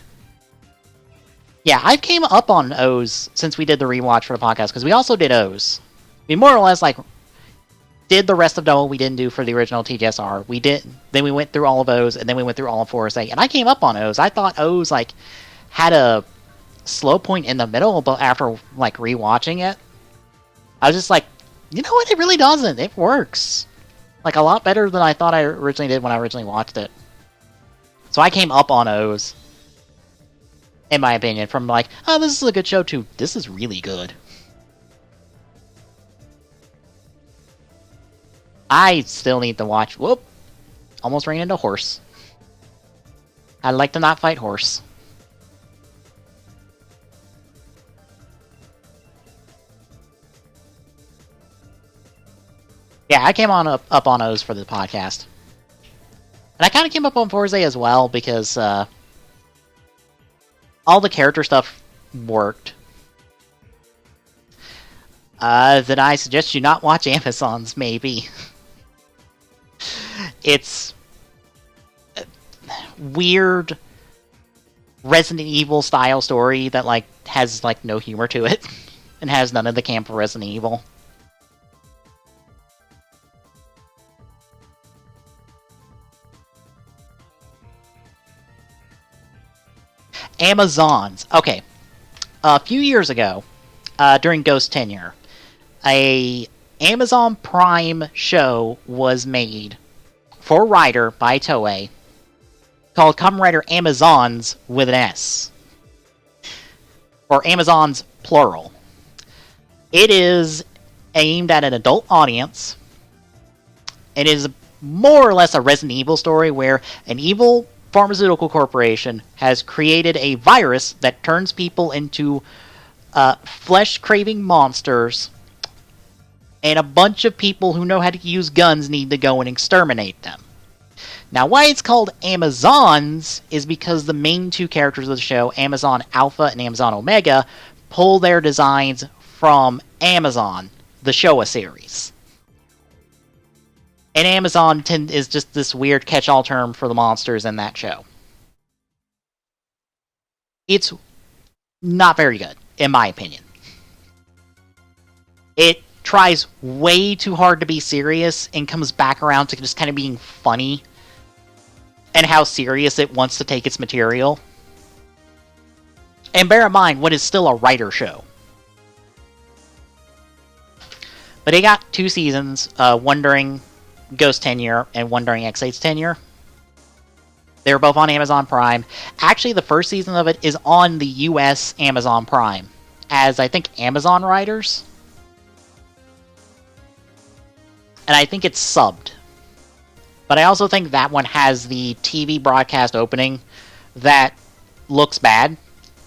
Yeah, I came up on O's since we did the rewatch for the podcast, because we also did O's. We more or less, like, did the rest of what we didn't do for the original TGSR. Then we went through all of O's, and then we went through all of Force A. And I came up on O's. I thought O's like had a slow point in the middle, but after like rewatching it, I was just like, you know what? It really doesn't. It works like a lot better than I thought I originally did when I originally watched it. So I came up on O's, in my opinion, from like, oh, this is a good show, to this is really good. I still need to watch. Whoop! Almost ran into horse. I'd like to not fight horse. Yeah, I came up on O's for the podcast. And I kind of came up on Forza as well, because all the character stuff worked. Then I suggest you not watch Amazons, maybe. It's a weird Resident Evil style story that like has like no humor to it and has none of the camp of Resident Evil. Amazons. Okay. A few years ago, during Ghost tenure, a Amazon Prime show was made for Rider by Toei called Kamen Rider Amazons with an S. Or Amazons plural. It is aimed at an adult audience. It is more or less a Resident Evil story where an evil pharmaceutical corporation has created a virus that turns people into flesh-craving monsters, and a bunch of people who know how to use guns need to go and exterminate them. Now, why it's called Amazons is because the main two characters of the show, Amazon Alpha and Amazon Omega, pull their designs from Amazon, the Showa series. And Amazon is just this weird catch-all term for the monsters in that show. It's not very good, in my opinion. It tries way too hard to be serious and comes back around to just kind of being funny and how serious it wants to take its material. And bear in mind, what is still a writer show. But it got 2 seasons, one during Ghost tenure and one during X8's tenure. They were both on Amazon Prime. Actually, the first season of it is on the US Amazon Prime as, I think, Amazon Riders. And I think it's subbed. But I also think that one has the TV broadcast opening that looks bad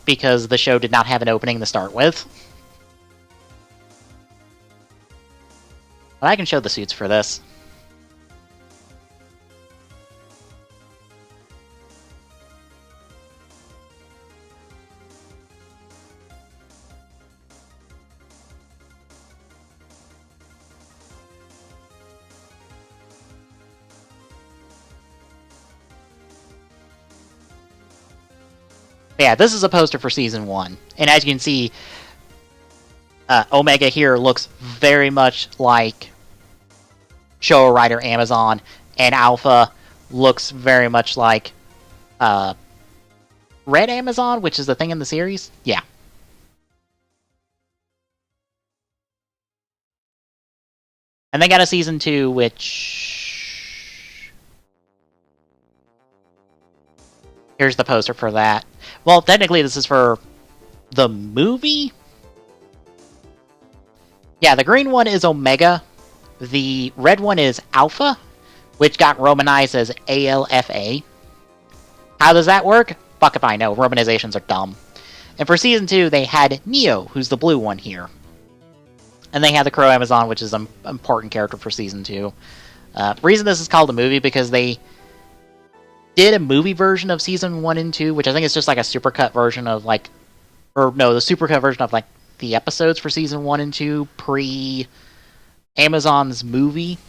because the show did not have an opening to start with. But I can show the suits for this. Yeah, this is a poster for Season 1. And as you can see, Omega here looks very much like Showa Rider Amazon, and Alpha looks very much like Red Amazon, which is the thing in the series. Yeah. And they got a Season 2, which... Here's the poster for that. Well, technically this is for the movie? Yeah, the green one is Omega. The red one is Alpha, which got romanized as ALFA. How does that work? Fuck if I know. Romanizations are dumb. And for Season 2, they had Neo, who's the blue one here. And they had the Crow Amazon, which is an important character for Season 2. The reason this is called a movie, because they did a movie version of Season 1 and 2, which I think is just like a supercut version of like... Or no, the supercut version of like the episodes for Season 1 and 2 pre-Amazon's movie.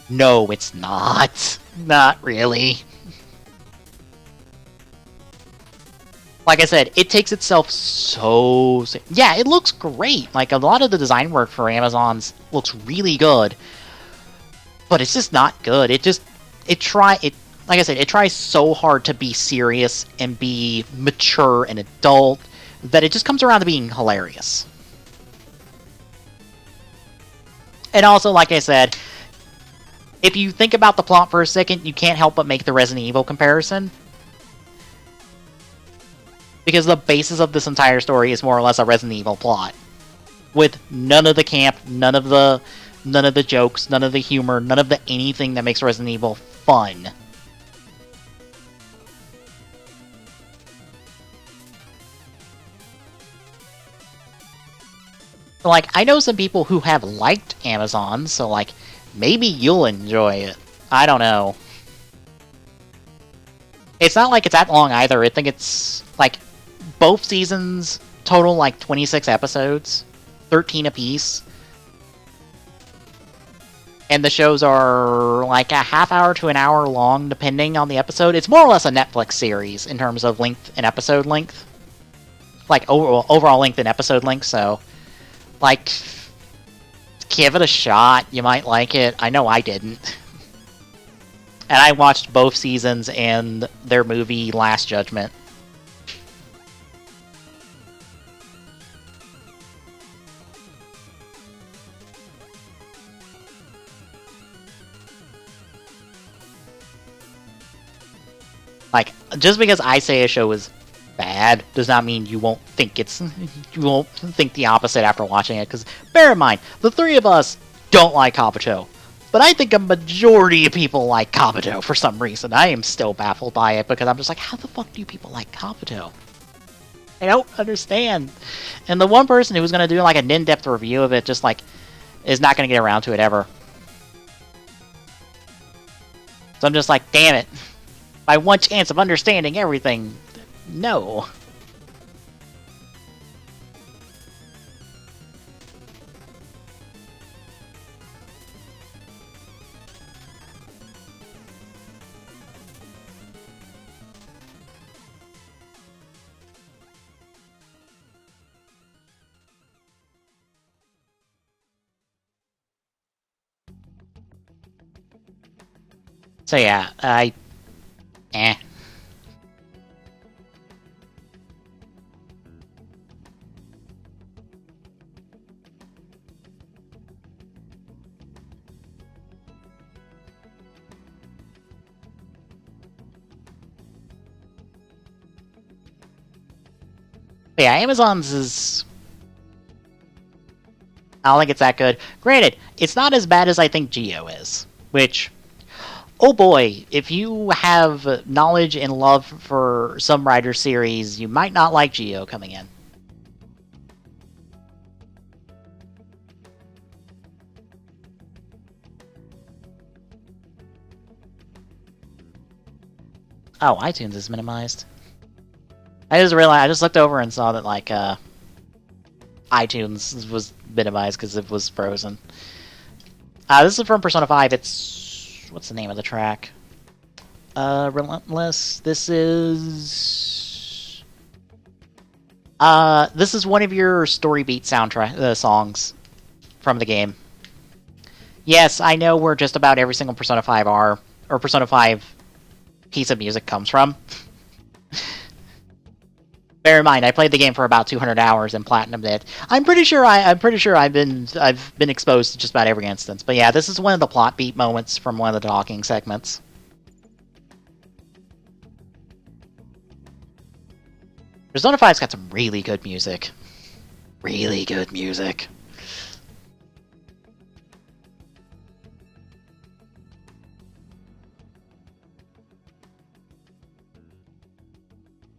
No, it's not. Not really. Like I said, it takes itself so... Yeah, it looks great. Like, a lot of the design work for Amazon's looks really good. But it's just not good. Like I said, it tries so hard to be serious and be mature and adult that it just comes around to being hilarious. And also, like I said, if you think about the plot for a second, you can't help but make the Resident Evil comparison. Because the basis of this entire story is more or less a Resident Evil plot. With none of the camp, none of the jokes, none of the humor, none of the anything that makes Resident Evil fun. Like, I know some people who have liked Amazon, so like, maybe you'll enjoy it. I don't know. It's not like it's that long either. I think it's like both seasons total like 26 episodes, 13 apiece. And the shows are like a half hour to an hour long, depending on the episode. It's more or less a Netflix series in terms of length and episode length. Like, overall length and episode length, so... Like, give it a shot. You might like it. I know I didn't. And I watched both seasons and their movie, Last Judgment. Like, just because I say a show is bad does not mean you won't think you won't think the opposite after watching it, because bear in mind, the three of us don't like Kabuto. But I think a majority of people like Kabuto for some reason. I am still baffled by it, because I'm just like, how the fuck do people like Kabuto? I don't understand. And the one person who was going to do like an in-depth review of it just like is not going to get around to it ever. So I'm just like, damn it. My one chance of understanding everything, no. So yeah, eh. But yeah, Amazon's is... I don't think it's that good. Granted, it's not as bad as I think Geo is. Which, oh boy, if you have knowledge and love for some Rider series, you might not like Geo coming in. Oh, iTunes is minimized. I just realized, I just looked over and saw that, like, iTunes was minimized because it was frozen. This is from Persona 5. It's... what's the name of the track? Relentless. This is one of your Story Beat soundtrack songs from the game. Yes, I know where just about every single Persona 5 or Persona 5 piece of music comes from. Bear in mind, I played the game for about 200 hours and platinumed it. I'm pretty sure I've been exposed to just about every instance. But yeah, this is one of the plot beat moments from one of the talking segments. Persona 5's got some really good music. Really good music.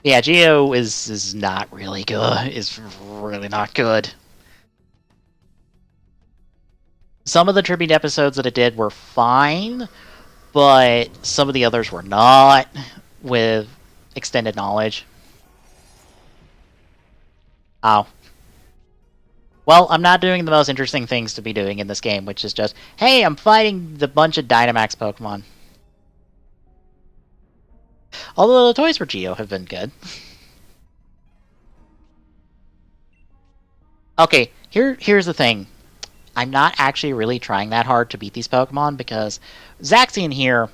Yeah, Geo is not really good. Is really not good. Some of the tribute episodes that it did were fine, but some of the others were not, with extended knowledge. Oh. Well, I'm not doing the most interesting things to be doing in this game, which is just, hey, I'm fighting the bunch of Dynamax Pokemon. Although the toys for Geo have been good. Okay, here's the thing. I'm not actually really trying that hard to beat these Pokemon because Zacian here,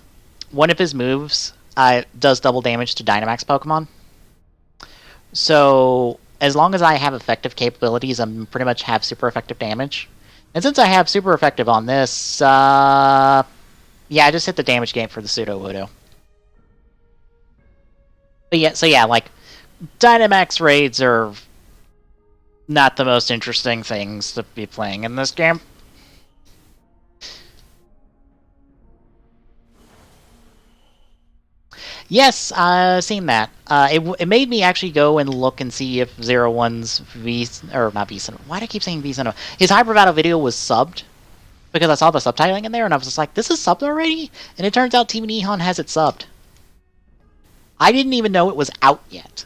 one of his moves does double damage to Dynamax Pokemon. So as long as I have effective capabilities, I'm pretty much have super effective damage. And since I have super effective on this, yeah, I just hit the damage game for the Sudowoodo. But yeah, so yeah, like Dynamax raids are not the most interesting things to be playing in this game. Yes, seen that. It made me actually go and look and see if 01's V or not V Cinema. Why do I keep saying V Cinema? His Hyper Battle video was subbed because I saw the subtitling in there and I was just like, this is subbed already? And it turns out Team Nihon has it subbed. I didn't even know it was out yet.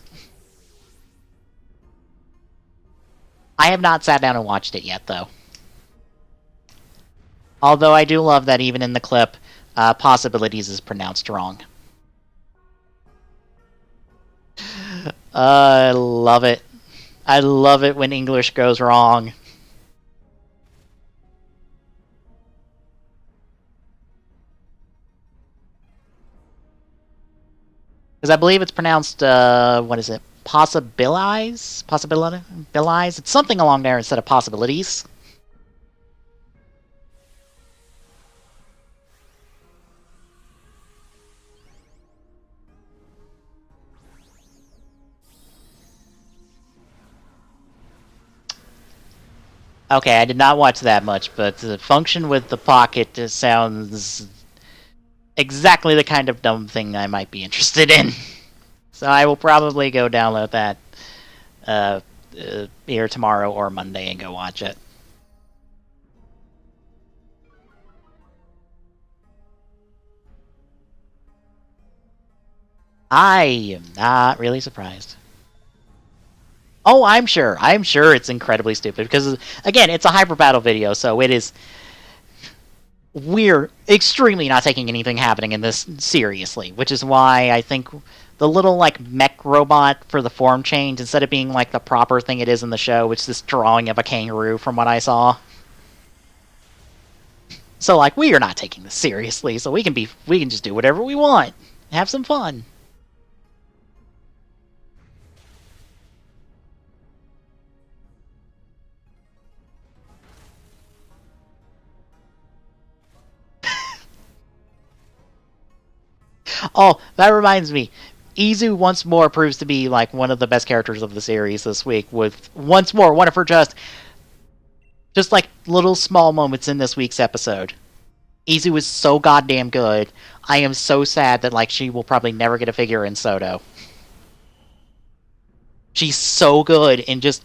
I have not sat down and watched it yet, though. Although I do love that even in the clip, Possibilities is pronounced wrong. I love it. I love it when English goes wrong. Because I believe it's pronounced, what is it? Possibilize? Possibilize? It's something along there instead of possibilities. Okay, I did not watch that much, but the function with the pocket just sounds exactly the kind of dumb thing I might be interested in. So I will probably go download that either tomorrow or Monday and go watch it. I am not really surprised. Oh, I'm sure. I'm sure it's incredibly stupid because, again, it's a Hyper Battle video, so it is. We're extremely not taking anything happening in this seriously, which is why I think the little like mech robot for the form change, instead of being like the proper thing it is in the show, which is this drawing of a kangaroo from what I saw. So like we are not taking this seriously, so we can just do whatever we want, have some fun. Oh, that reminds me. Izu once more proves to be like one of the best characters of the series this week, with once more one of her just like little small moments in this week's episode. Izu is so goddamn good. I am so sad that like she will probably never get a figure in Soto. She's so good and just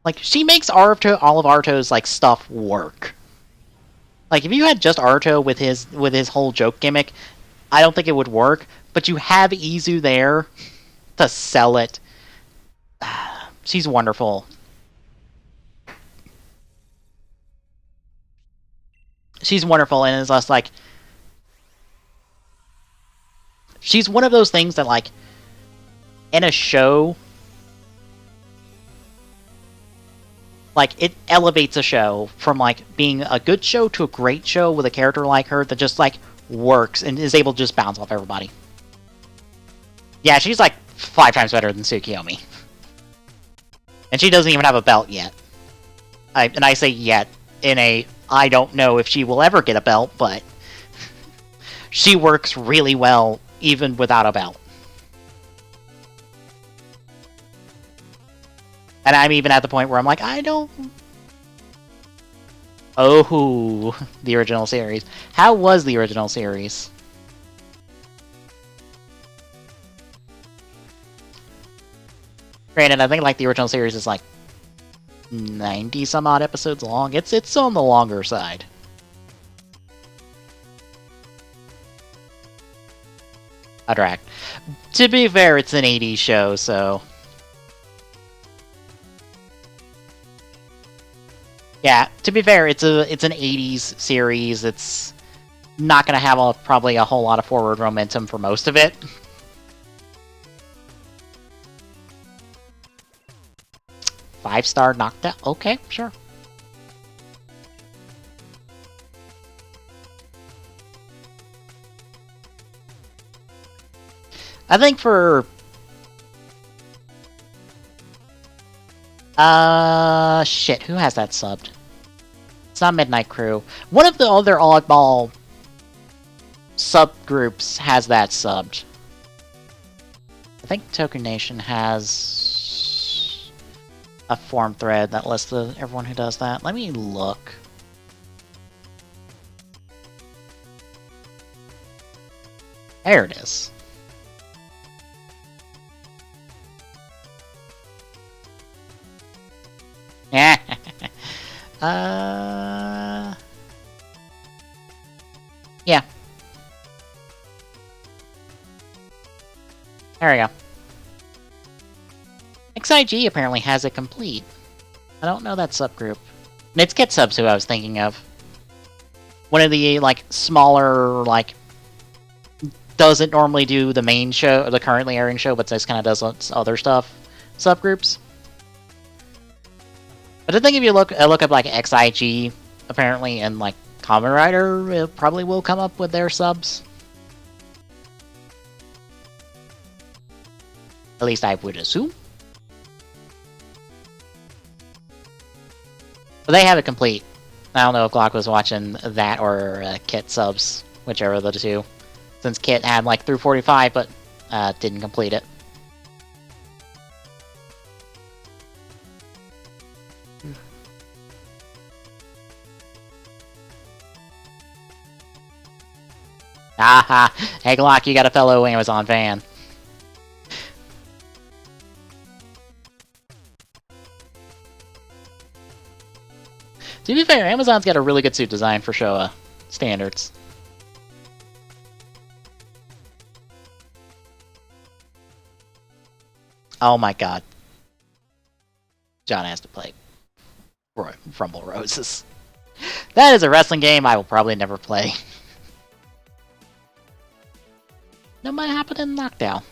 like she makes Aruto, all of Aruto's like stuff work. Like if you had just Aruto with his whole joke gimmick, I don't think it would work, but you have Izu there to sell it. She's wonderful. She's wonderful, and it's just like she's one of those things that like in a show, like it elevates a show from like being a good show to a great show with a character like her that just like works and is able to just bounce off everybody. Yeah, she's like 5 times better than Tsukiyomi. And she doesn't even have a belt yet. And I say yet in a I don't know if she will ever get a belt, but she works really well even without a belt. And I'm even at the point where I'm like, I don't... Oh, the original series. How was the original series? Granted, I think like the original series is like 90 some odd episodes long. It's on the longer side. Attract. To be fair, it's an 80s show, so yeah. To be fair, it's an 80s series. It's not going to have probably a whole lot of forward momentum for most of it. 5-star knockdown. Okay, sure. I think for shit, who has that subbed? It's not Midnight Crew. One of the other oddball subgroups has that subbed. I think Toku Nation has a forum thread that lists everyone who does that. Let me look. There it is. Yeah. There we go. XIG apparently has it complete. I don't know that subgroup. It's Kit Subs who I was thinking of. One of the, like, smaller, like, doesn't normally do the main show, the currently airing show, but just kind of does other stuff subgroups. But I think if you look up, like, XIG, apparently, and, like, Kamen Rider, it probably will come up with their subs. At least I would assume. But they have it complete. I don't know if Glock was watching that or Kit subs, whichever of the two. Since Kit had like through 45, but didn't complete it. Aha! Hey Glock, you got a fellow Amazon fan. To be fair, Amazon's got a really good suit design for Showa standards. Oh my god. John has to play Rumble Roses. That is a wrestling game I will probably never play. No might happen in Knockdown.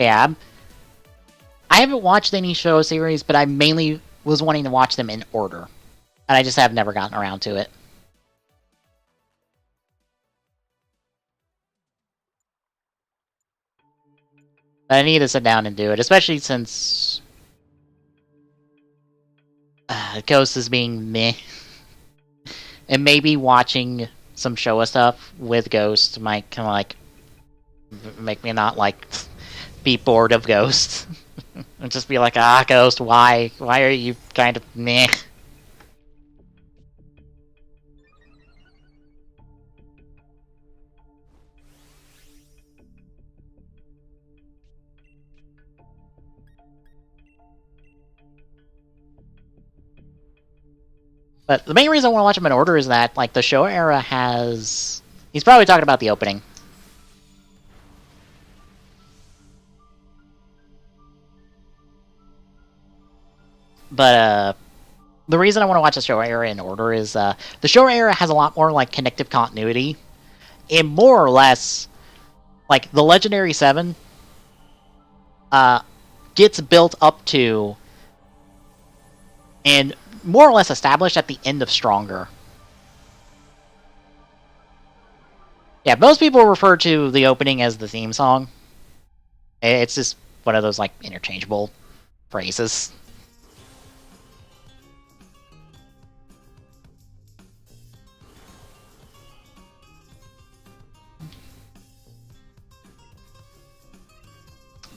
Yeah, I haven't watched any show series, but I mainly was wanting to watch them in order. And I just have never gotten around to it. But I need to sit down and do it, especially since Ghost is being meh. And maybe watching some Showa stuff with Ghost might kind of like make me not like be bored of Ghost. And just be like, ah, Ghost, why? Why are you kind of meh? But the main reason I want to watch him in order is that, like, the show era has... He's probably talking about the opening. But, the reason I want to watch the show era in order is, the show era has a lot more, like, connective continuity. And more or less, like, the Legendary 7, gets built up to... and more or less established at the end of Stronger. Yeah, most people refer to the opening as the theme song. It's just one of those, like, interchangeable phrases.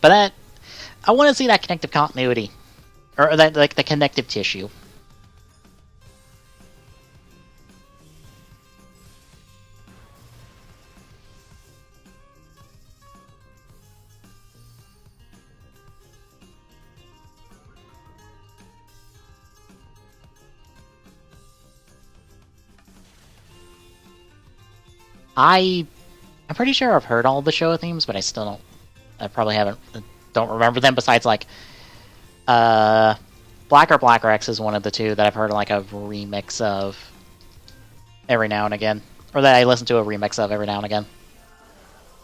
But that... I want to see that connective continuity. Or that, like, the connective tissue. I I'm pretty sure I've heard all the show themes, but I still don't. I probably don't remember them. Besides, like, Blacker X is one of the two that I've heard like a remix of every now and again, or that I listen to a remix of every now and again.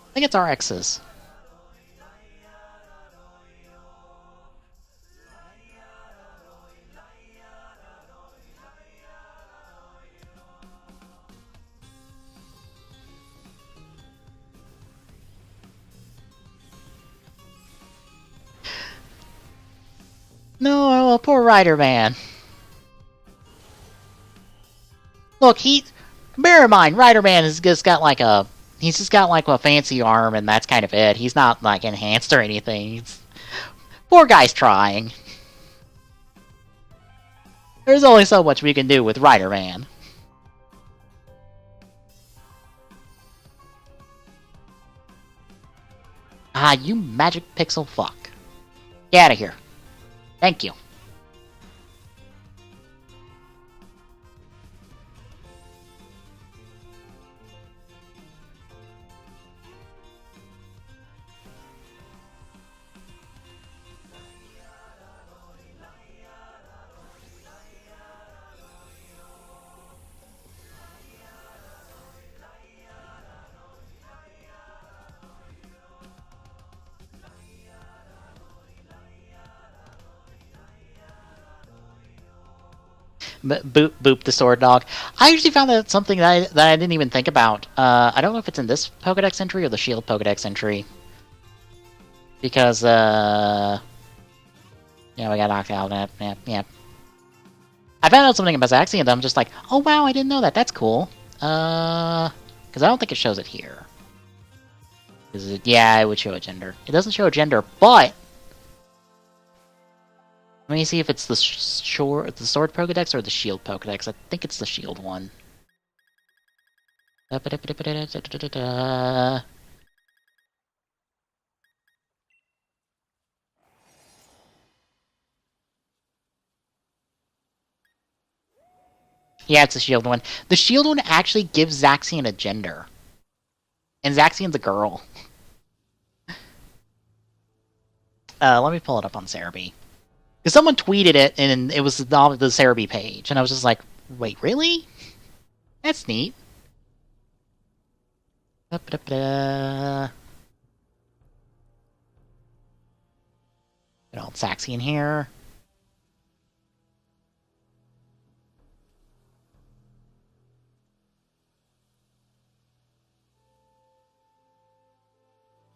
I think it's RX's. No, poor Rider Man. Look, bear in mind, Rider Man has just got like he's just got like a fancy arm, and that's kind of it. He's not like enhanced or anything. Poor guy's trying. There's only so much we can do with Rider Man. Ah, you magic pixel fuck. Get out of here. Thank you. Boop the sword dog. I actually found that something that I didn't even think about. I don't know if it's in this Pokedex entry or the Shield Pokedex entry. Because, yeah, we got knocked out. Yeah. I found out something about Zaxi, and I'm just like, oh wow, I didn't know that. That's cool. Because I don't think it shows it here. Yeah, it would show a gender. It doesn't show a gender, but let me see if it's the Sword Pokedex or the Shield Pokedex. I think it's the Shield one. Yeah, it's the Shield one. The Shield one actually gives Zaxian a gender. And Zaxian's a girl. Let me pull it up on Cerebi. Because someone tweeted it, and it was the Cerebi page. And I was just like, wait, really? That's neat. Get old Zaxian here.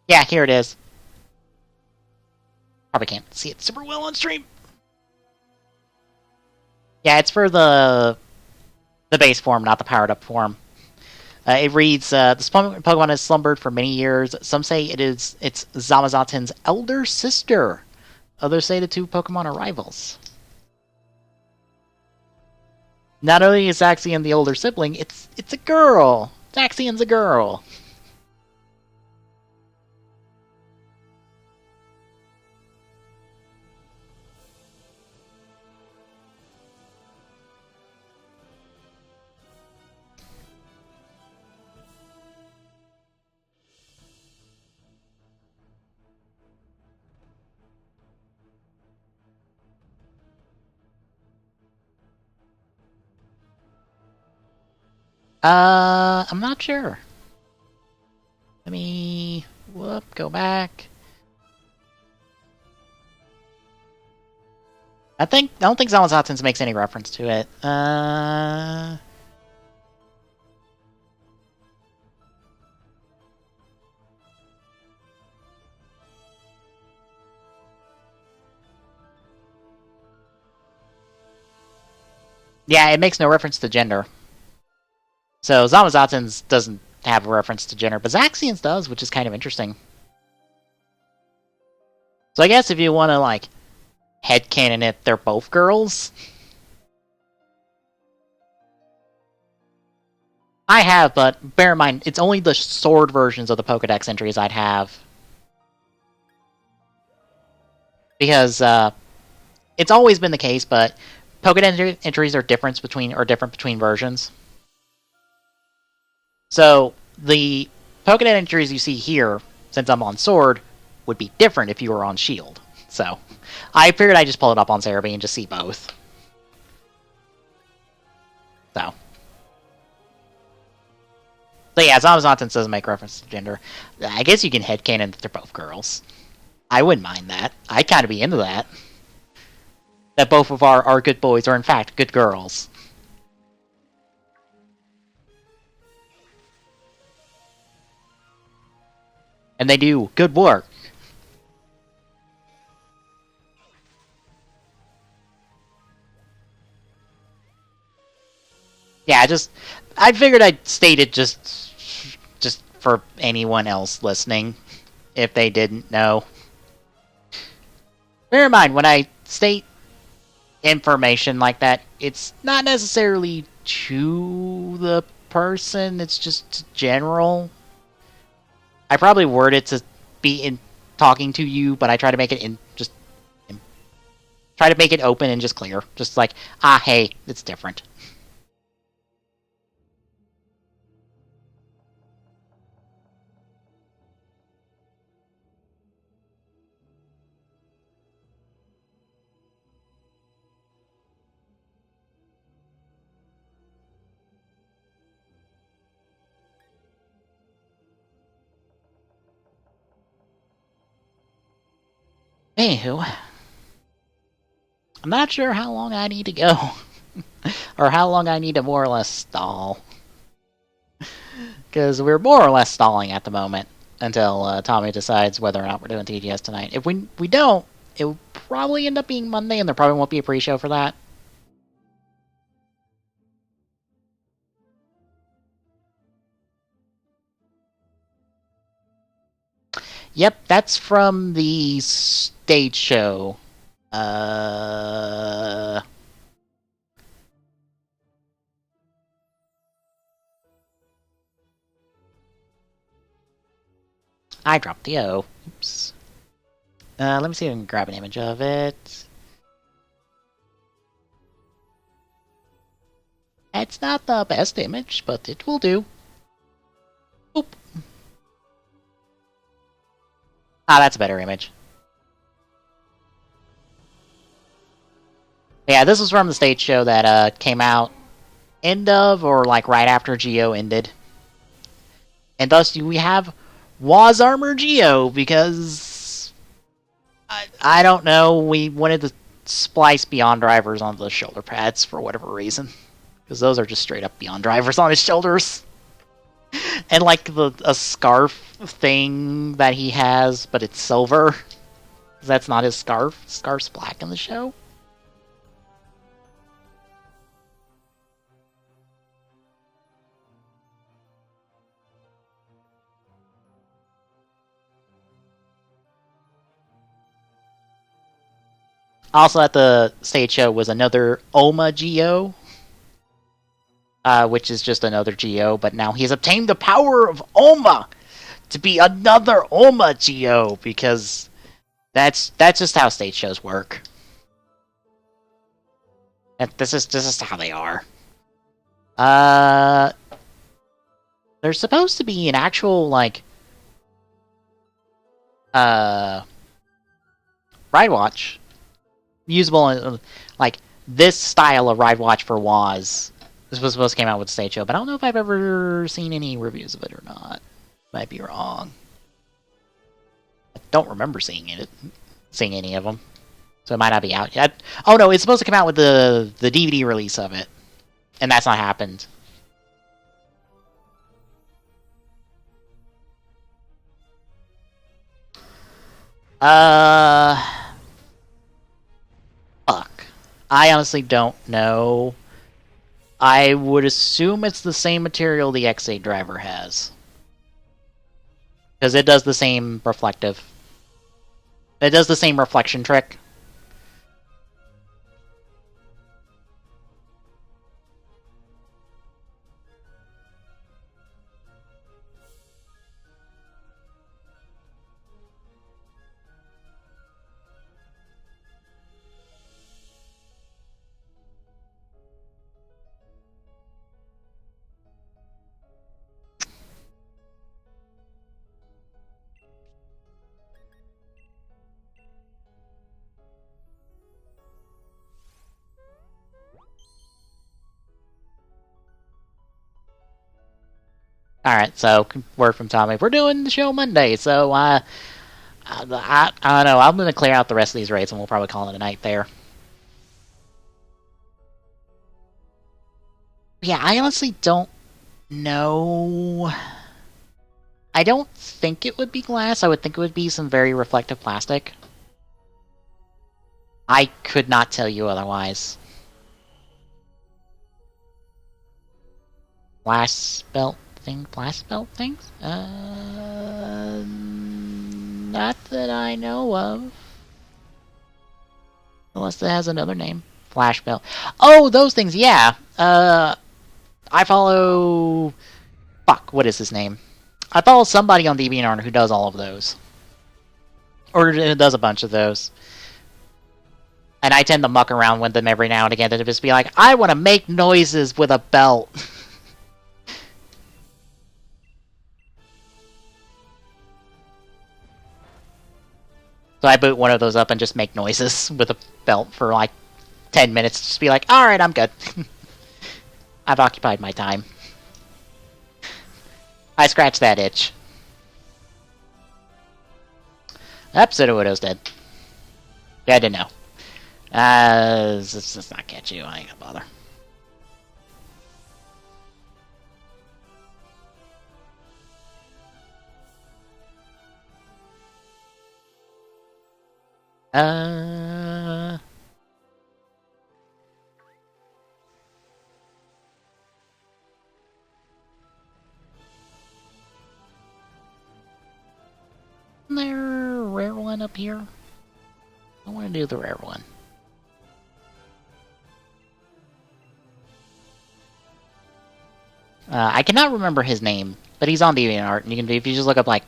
Yeah, here it is. Probably can't see it super well on stream. Yeah, it's for the base form, not the powered-up form. It reads, this Pokemon has slumbered for many years. Some say it's Zamazatin's elder sister. Others say the two Pokemon are rivals. Not only is Zaxian the older sibling, it's a girl. Zaxian's a girl. I'm not sure. Let me go back. I don't think Zamazatin's makes any reference to it. Yeah, it makes no reference to gender. So Zamazatin's doesn't have a reference to gender, but Zaxian's does, which is kind of interesting. So I guess if you want to, like, headcanon it, they're both girls. I have, but bear in mind, it's only the sword versions of the Pokedex entries I'd have. Because, it's always been the case, but Pokedex entries are different between versions. So, the Pokedex entries you see here, since I'm on Sword, would be different if you were on Shield. So, I figured I'd just pull it up on Cerebi and just see both. So. So yeah, Zamazantans doesn't make reference to gender. I guess you can headcanon that they're both girls. I wouldn't mind that. I'd kind of be into that. That both of our good boys are in fact good girls. And they do good work. Yeah, I figured I'd state it just for anyone else listening, if they didn't know. Bear in mind, when I state information like that, it's not necessarily to the person, it's just general. I probably word it to be in talking to you, but I try to make it try to make it open and just clear. Just like, hey, it's different. Anywho, I'm not sure how long I need to go. Or how long I need to more or less stall. Because we're more or less stalling at the moment until Tommy decides whether or not we're doing TGS tonight. If we don't, it will probably end up being Monday, and there probably won't be a pre-show for that. Yep, that's from the stage show. I dropped the O. Oops. Let me see if I can grab an image of it. It's not the best image, but it will do. Oop. That's a better image. Yeah, this was from the stage show that came out end of or like right after Geo ended. And thus we have Waz Armor Geo because I don't know, we wanted to splice Beyond Drivers onto the shoulder pads for whatever reason. Because those are just straight up Beyond Drivers on his shoulders. And like a scarf thing that he has, but it's silver. That's not his scarf. Scarf's black in the show. Also at the stage show was another Oma Geo, which is just another Geo, but now he's obtained the power of Oma to be another Oma Geo, because that's just how stage shows work. This is how they are. There's supposed to be an actual like Ride Watch usable, like this style of Ride Watch for Waz. This was supposed to come out with the stage show, but I don't know if I've ever seen any reviews of it or not. Might be wrong. I don't remember seeing any of them, so it might not be out yet. Oh no, it's supposed to come out with the DVD release of it, and that's not happened. Fuck. I honestly don't know. I would assume it's the same material the X8 driver has. Because it does the same reflective. It does the same reflection trick. Alright, so, word from Tommy. We're doing the show Monday, so, I don't know. I'm gonna clear out the rest of these raids and we'll probably call it a night there. Yeah, I honestly don't know. I don't think it would be glass. I would think it would be some very reflective plastic. I could not tell you otherwise. Blast belt things? Not that I know of. Unless it has another name. Flash belt. Oh, those things, yeah. I follow... Fuck, what is his name? I follow somebody on DeviantArt who does all of those. Or does a bunch of those. And I tend to muck around with them every now and again to just be like, I want to make noises with a belt. So I boot one of those up and just make noises with a belt for like 10 minutes. Just be like, alright, I'm good. I've occupied my time. I scratched that itch. Pseudo Widow's dead. Yeah, I didn't know. Let's not catch you. I ain't gonna bother. Isn't there a rare one up here? I want to do the rare one. I cannot remember his name, but he's on DeviantArt, and you can, if you just look up like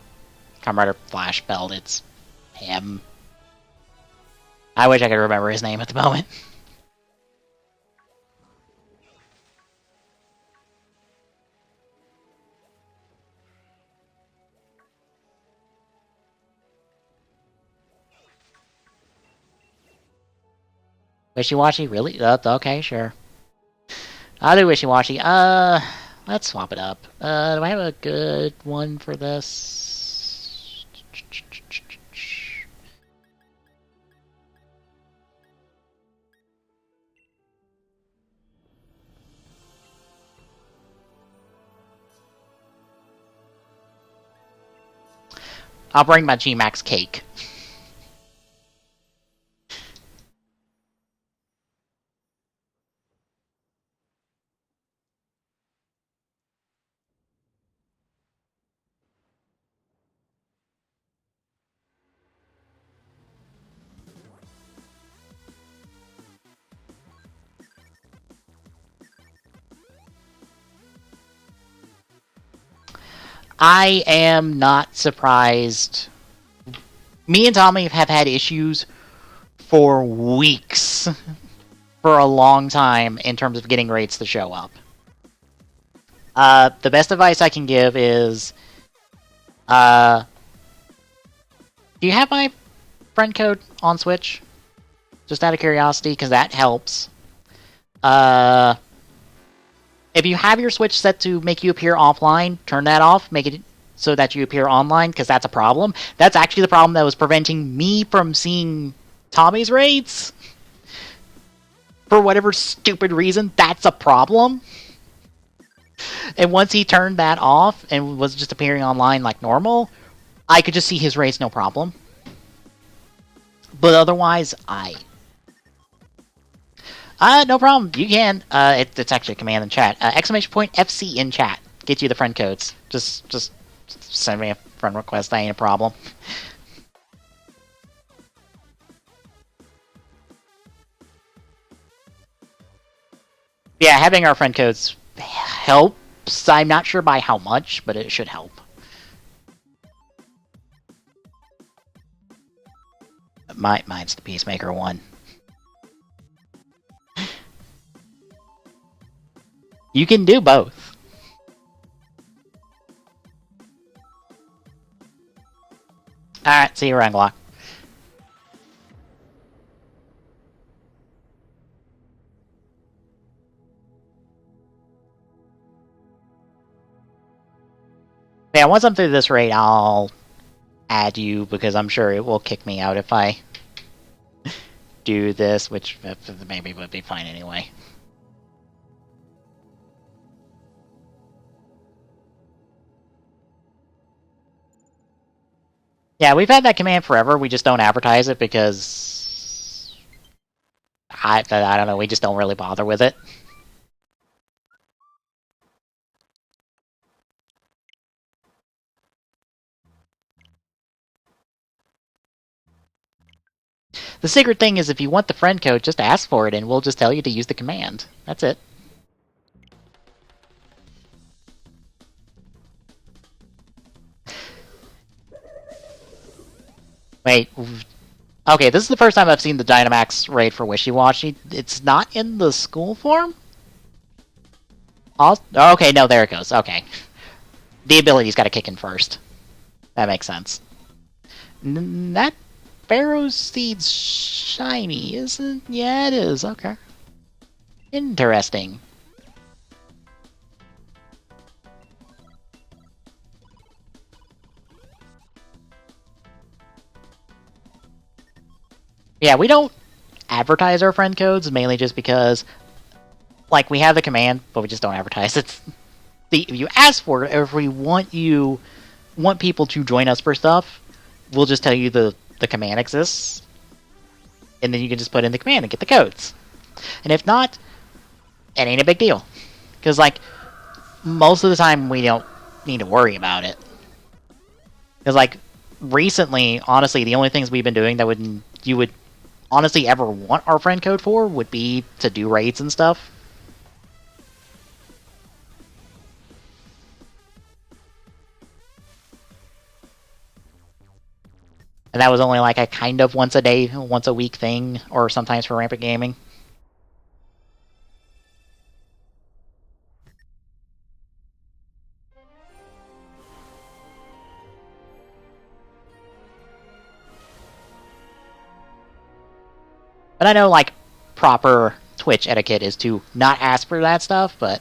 Kamen Rider Flash Belt, it's him. I wish I could remember his name at the moment. Wishy-washy? Really? Okay, sure. I'll do wishy-washy. Let's swap it up. Do I have a good one for this? I'll bring my G-Max cake. I am not surprised. Me and Tommy have had issues for weeks, for a long time, in terms of getting rates to show up. The best advice I can give is, do you have my friend code on Switch? Just out of curiosity, because that helps. If you have your Switch set to make you appear offline, turn that off, make it so that you appear online, because that's a problem. That's actually the problem that was preventing me from seeing Tommy's raids. For whatever stupid reason, that's a problem. And once he turned that off and was just appearing online like normal, I could just see his raids no problem. But otherwise, no problem. You can. It's actually a command in chat. Exclamation point FC in chat. Get you the friend codes. Just send me a friend request. That ain't a problem. Yeah, having our friend codes helps. I'm not sure by how much, but it should help. Mine's the Peacemaker one. You can do both. Alright, see you around, Glock. But yeah, once I'm through this raid, I'll add you, because I'm sure it will kick me out if I do this, which maybe would be fine anyway. Yeah, we've had that command forever, we just don't advertise it because... I don't know, we just don't really bother with it. The secret thing is if you want the friend code, just ask for it and we'll just tell you to use the command. That's it. Wait. Okay, this is the first time I've seen the Dynamax raid for Wishy-Washy. It's not in the school form? Okay, no, there it goes. Okay. The ability's gotta kick in first. That makes sense. That Pharaoh Seed's shiny, isn't? Yeah, it is. Okay. Interesting. Yeah, we don't advertise our friend codes, mainly just because, like, we have the command, but we just don't advertise it. If you ask for it, or if we want people to join us for stuff, we'll just tell you the command exists, and then you can just put in the command and get the codes. And if not, it ain't a big deal. Because, like, most of the time we don't need to worry about it. Because, like, recently, honestly, the only things we've been doing that you would honestly ever want our friend code for would be to do raids and stuff. And that was only like a kind of once a day, once a week thing, or sometimes for Rampant Gaming. But I know, like, proper Twitch etiquette is to not ask for that stuff, but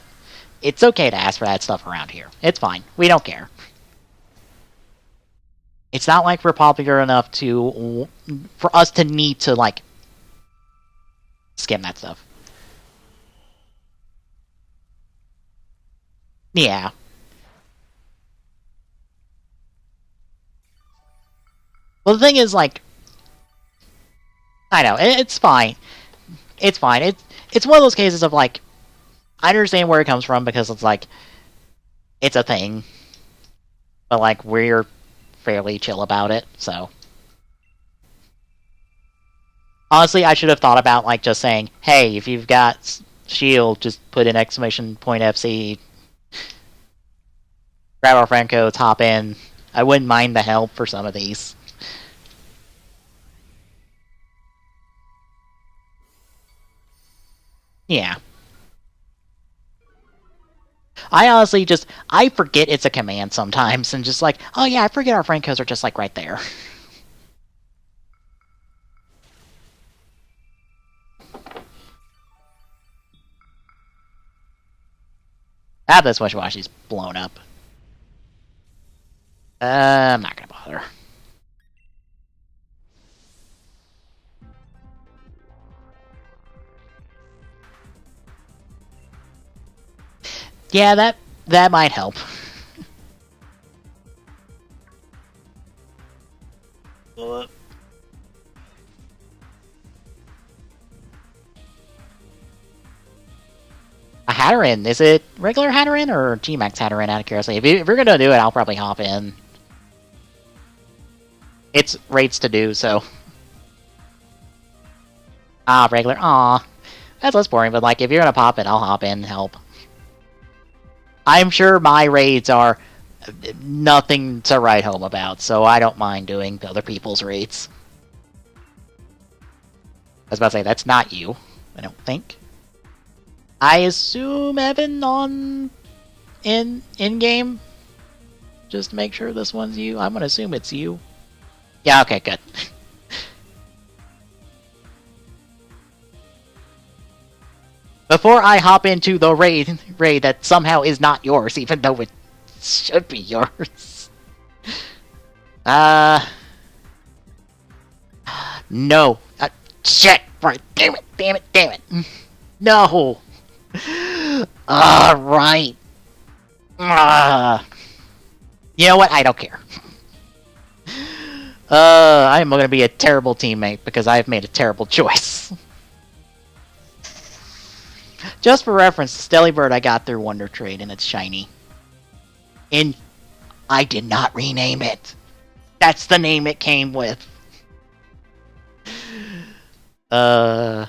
it's okay to ask for that stuff around here. It's fine. We don't care. It's not like we're popular enough for us to need to, like, skim that stuff. Yeah. Well, the thing is, like, I know, it's fine. It's fine. It's one of those cases of, like, I understand where it comes from, because it's like, it's a thing. But, like, we're fairly chill about it, so. Honestly, I should have thought about, like, just saying, hey, if you've got shield, just put in !FC, grab our friend codes, hop in. I wouldn't mind the help for some of these. Yeah. I honestly I forget it's a command sometimes, and just like, oh yeah, I forget our friend codes are just like right there. This Wishy-Washy's blown up. I'm not gonna bother. Yeah, that might help. A Hatterin, is it regular Hatterin or G-Max Hatterin, out of curiosity? If you're gonna do it, I'll probably hop in. It's rates to do, so. Regular. Aw. That's less boring, but like, if you're gonna pop in, I'll hop in and help. I'm sure my raids are nothing to write home about, so I don't mind doing other people's raids. I was about to say, that's not you, I don't think. I assume Evan in-game? Just to make sure this one's you. I'm gonna assume it's you. Yeah, okay, good. Before I hop into the raid that somehow is not yours, even though it should be yours. No. Shit! Right. Damn it! Damn it! Damn it! No! Right. You know what? I don't care. I'm gonna be a terrible teammate because I've made a terrible choice. Just for reference, the Stellybird I got through Wonder Trade and it's shiny. And I did not rename it. That's the name it came with. So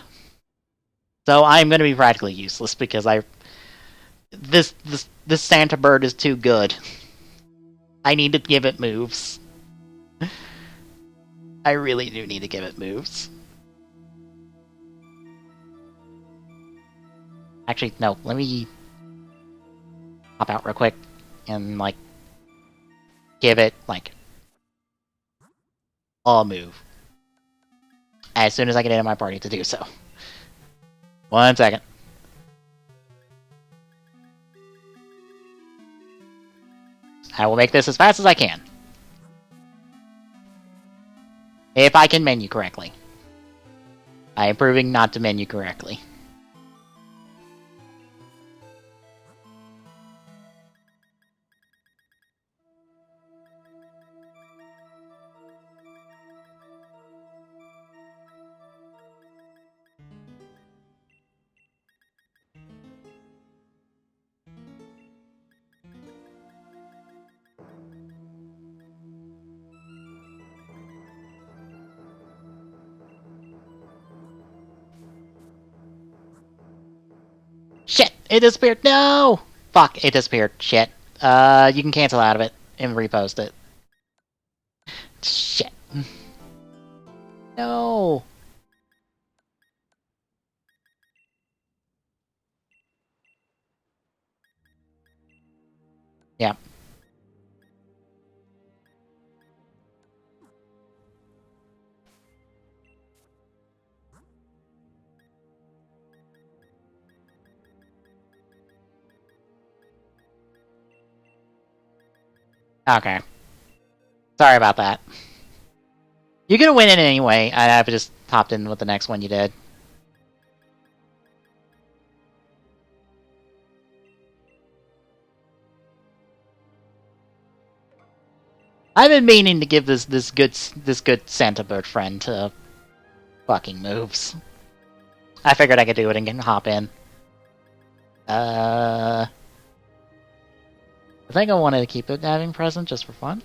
I'm gonna be practically useless because this Santa Bird is too good. I need to give it moves. I really do need to give it moves. Actually, no, let me hop out real quick and, like, give it, like, a move. As soon as I get into my party to do so. 1 second. I will make this as fast as I can. If I can menu correctly. I am proving not to menu correctly. Shit! It disappeared! No! Fuck, it disappeared. Shit. You can cancel out of it and repost it. Shit. No! Yep. Okay. Sorry about that. You're gonna win it anyway. I've just hopped in with the next one you did. I've been meaning to give this good Santa Bird friend fucking moves. I figured I could do it and hop in. I think I wanted to keep it having present just for fun.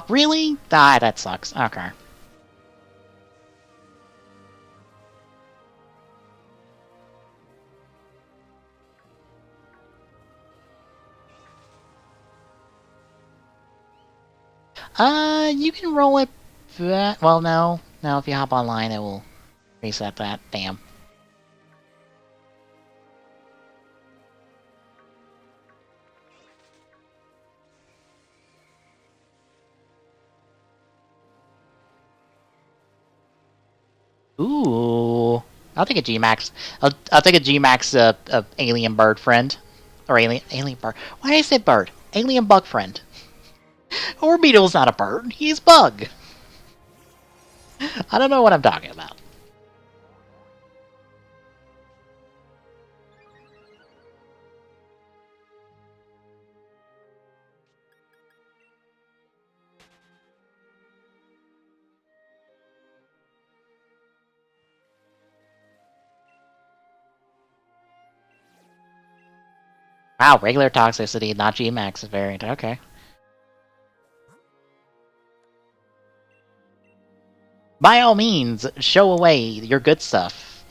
Really? Ah, that sucks. Okay. You can roll it back. Well, no. No, if you hop online, it will reset that. Damn. Ooh. I'll take a G-Max. I'll take a G-Max alien bird friend. Or alien bird. Why did I say bird? Alien bug friend. Orbeetle's not a bird. He's bug. I don't know what I'm talking about. Wow, regular toxicity, not G-Max variant. Okay. By all means, show away your good stuff.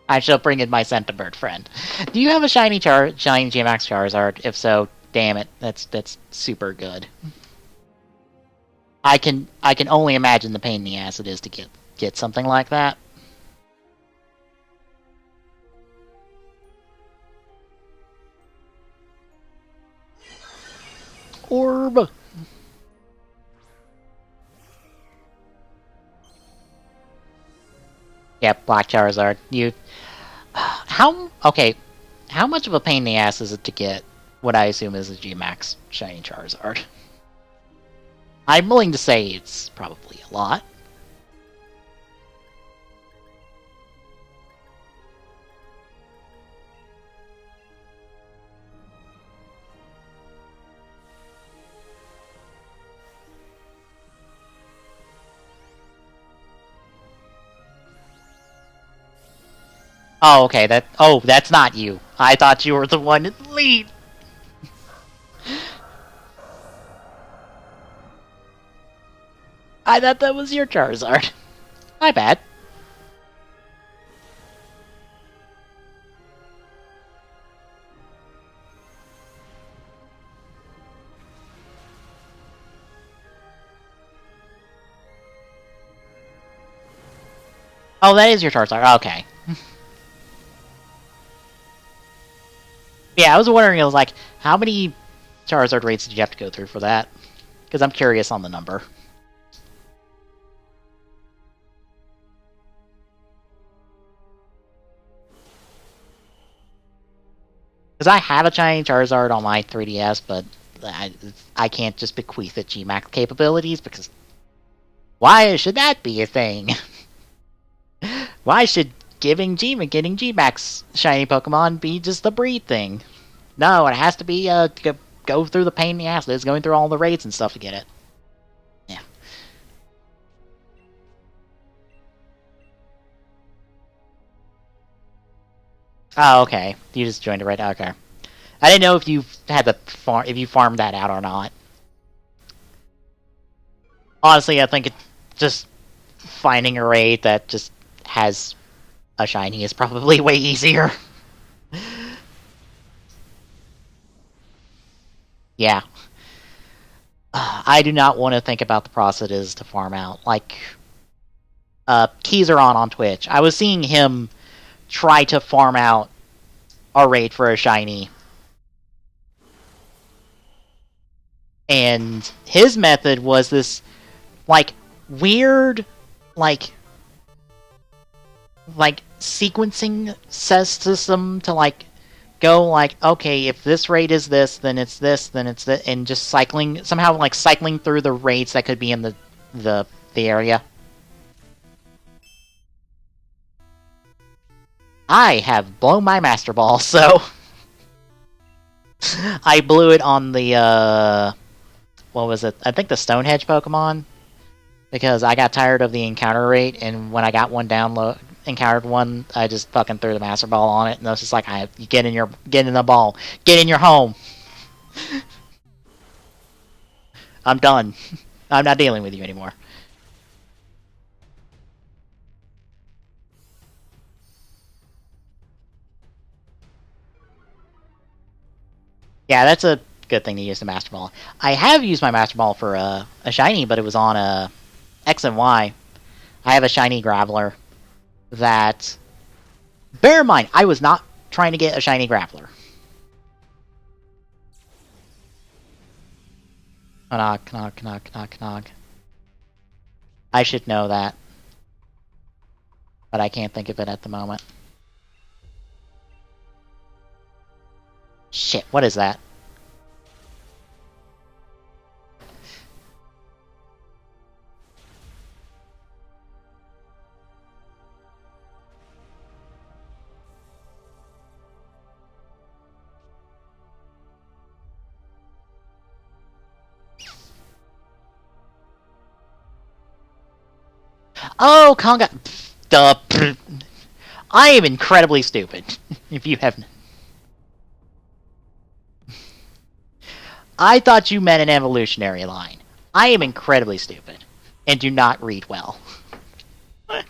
I shall bring in my Centibird friend. Do you have a shiny G-Max Charizard? If so, damn it, that's super good. I can only imagine the pain in the ass it is to get something like that. orb! Yep, Black Charizard. You... Okay, how much of a pain in the ass is it to get what I assume is a G-Max Shiny Charizard? I'm willing to say it's probably a lot. Oh, okay, that's not you. I thought you were the one in the lead! I thought that was your Charizard. My bad. Oh, that is your Charizard. Okay. Yeah, I was wondering, it was like, how many Charizard raids did you have to go through for that? Because I'm curious on the number. Because I have a shiny Charizard on my 3DS, but I can't just bequeath it G-Max capabilities, because why should that be a thing? Why should getting G-Max shiny Pokemon be just a breed thing? No, it has to be go through the pain in the ass that is going through all the raids and stuff to get it. Yeah. Oh, okay. You just joined it right. Okay. I didn't know if you had the if you farmed that out or not. Honestly, I think it's just finding a raid that just has a shiny is probably way easier. Yeah. I do not want to think about the process it is to farm out. Like, Keyzeron on Twitch. I was seeing him try to farm out a raid for a shiny. And his method was this, like, weird, like sequencing system to, like, go, like, okay, if this raid is this, then it's this, then it's that, and just somehow, like, cycling through the raids that could be in the area. I have blown my Master Ball, so... I blew it on the, what was it? I think the Stonehenge Pokemon. Because I got tired of the encounter rate, and when I got one encountered one, I just fucking threw the Master Ball on it, and I was just like, you get in the ball. Get in your home! I'm done. I'm not dealing with you anymore. Yeah, that's a good thing to use the Master Ball. I have used my Master Ball for a shiny, but it was on a X and Y. I have a shiny Graveler that... Bear in mind, I was not trying to get a shiny Graveler. Knock. I should know that. But I can't think of it at the moment. Shit, what is that? Oh, Conga... Duh. I am incredibly stupid. If you haven't... I thought you meant an evolutionary line. I am incredibly stupid. And do not read well. A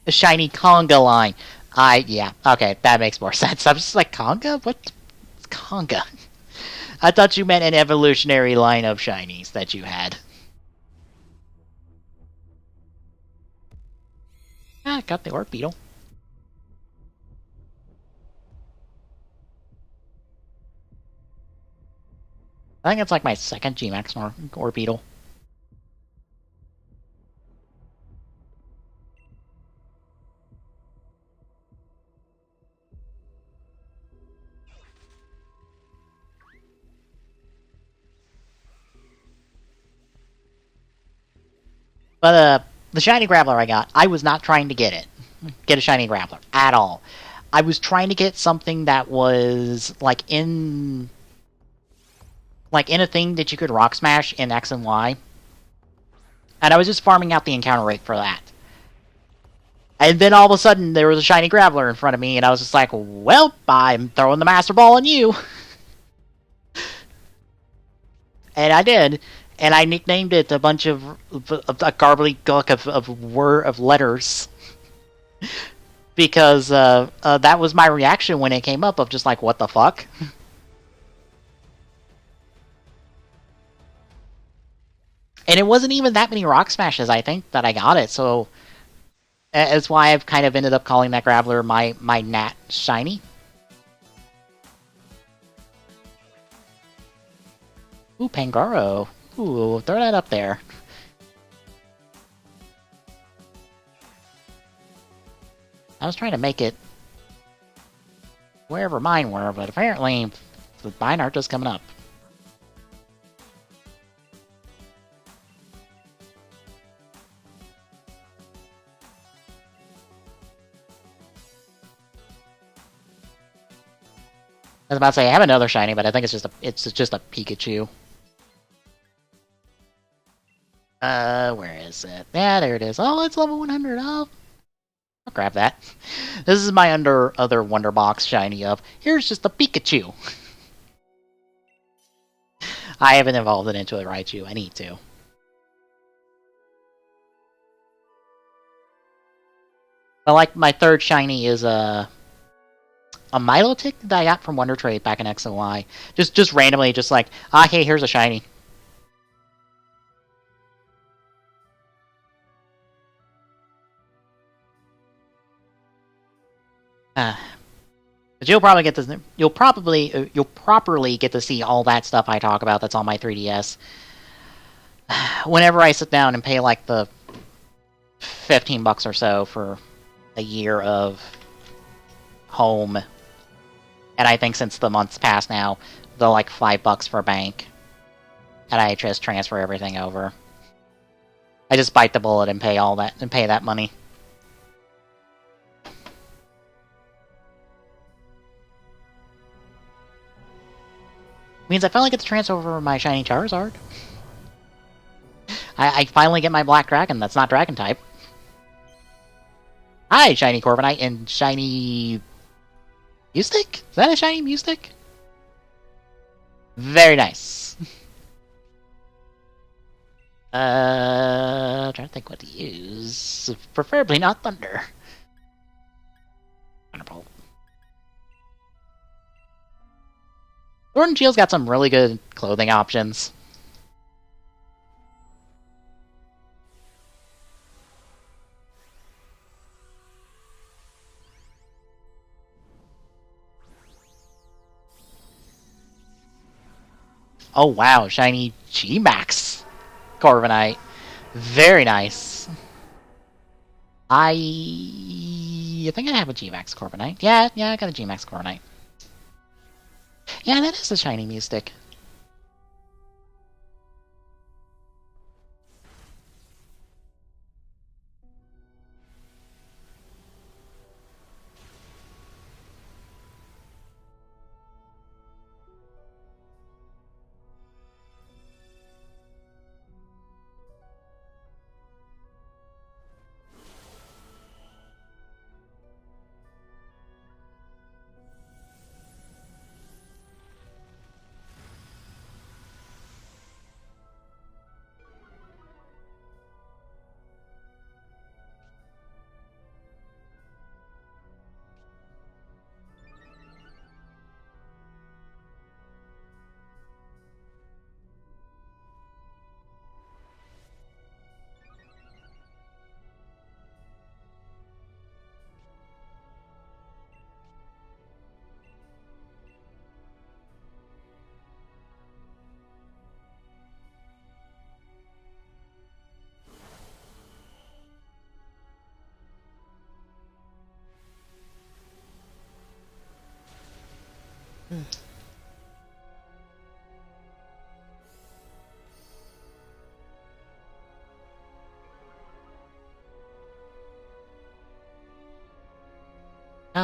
shiny Conga line. Yeah, okay, that makes more sense. I'm just like, Conga? What? It's Conga. I thought you meant an evolutionary line of shinies that you had. Got the Orc Beetle. I think it's like my second G-Max Orbeetle. But the shiny Graveler I got, I was not trying to get a shiny Graveler at all. I was trying to get something that was like in a thing that you could rock smash in X and Y. And I was just farming out the encounter rate for that. And then all of a sudden there was a shiny Graveler in front of me, and I was just like, well, I'm throwing the Master Ball on you. And I did. And I nicknamed it a bunch of a gobbledygook of letters. Because that was my reaction when it came up, of just like, what the fuck? And it wasn't even that many rock smashes, I think, that I got it, so that's why I've kind of ended up calling that Graveler my Nat Shiny. Ooh, Pangoro. Ooh, throw that up there. I was trying to make it wherever mine were, but apparently mine aren't just coming up. I was about to say I have another shiny, but I think it's just a Pikachu. Where is it? Yeah, there it is. Oh, it's level 100. Oh, I'll grab that. This is my other Wonder Box shiny of. Here's just a Pikachu. I haven't evolved it into a Raichu. I need to. But like my third shiny is a Milotic that I got from Wonder Trade back in X and Y. Just randomly, just like, hey, here's a shiny. But you'll probably get this. You'll properly get to see all that stuff I talk about that's on my 3DS. Whenever I sit down and pay like the $15 or so for a year of home, and I think since the month's passed now, they're like $5 for bank, and I just transfer everything over. I just bite the bullet and pay all that and pay that money. Means I finally get to transfer over my shiny Charizard. I finally get my Black Dragon that's not Dragon type. Hi, shiny Corviknight and shiny Mystic? Is that a shiny Mystic? Very nice. I'm trying to think what to use. Preferably not Thunder. Thunderbolt. Sword and Shield's got some really good clothing options. Oh wow, shiny G-Max Corviknight. Very nice. I think I have a G-Max Corviknight. Yeah, I got a G-Max Corviknight. Yeah, that is a shiny Mystic.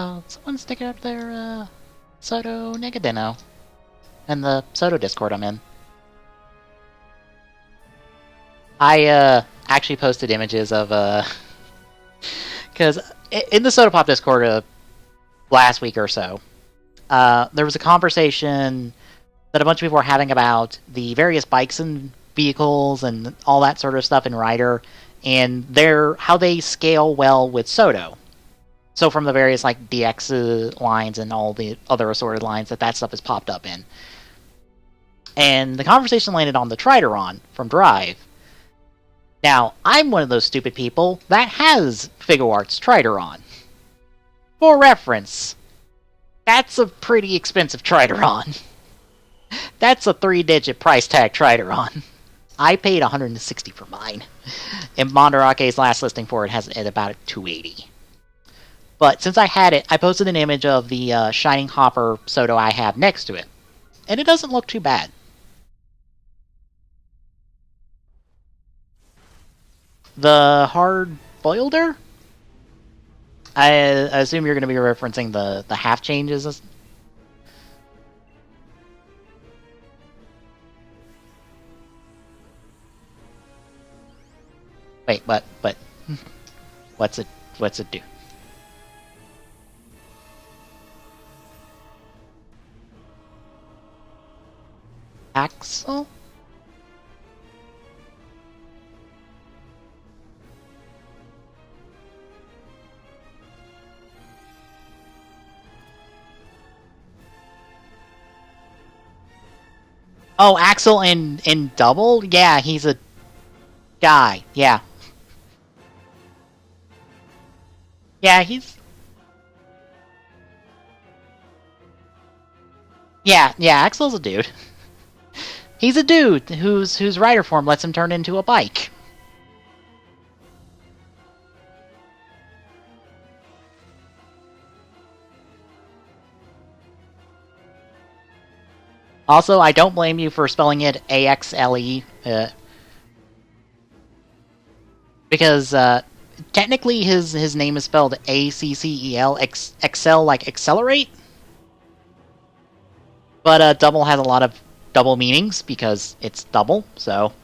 Oh, someone's sticking up their, Soto Negadeno. And the Soto Discord I'm in. I, actually posted images of, because in the Soto Pop Discord last week or so, there was a conversation that a bunch of people were having about the various bikes and vehicles and all that sort of stuff in Rider, and how they scale well with Soto. So from the various like DX lines and all the other assorted lines that stuff has popped up in. And the conversation landed on the Trideron from Drive. Now, I'm one of those stupid people that has Figuarts Trideron. For reference, that's a pretty expensive Trideron. That's a 3-digit price tag Trideron. I paid $160 for mine. And Mondarake's last listing for it has it about $280. But since I had it, I posted an image of the Shining Hopper Soto I have next to it. And it doesn't look too bad. The Hard Boilder? I assume you're going to be referencing the half changes. Wait, but what's it do? Axle? Oh, Axel in Double? Yeah, he's a guy. Yeah. Yeah, Yeah, Axel's a dude. He's a dude whose rider form lets him turn into a bike. Also, I don't blame you for spelling it AXLE, because technically his name is spelled ACCEL, Excel like accelerate. But double has a lot of double meanings because it's double, so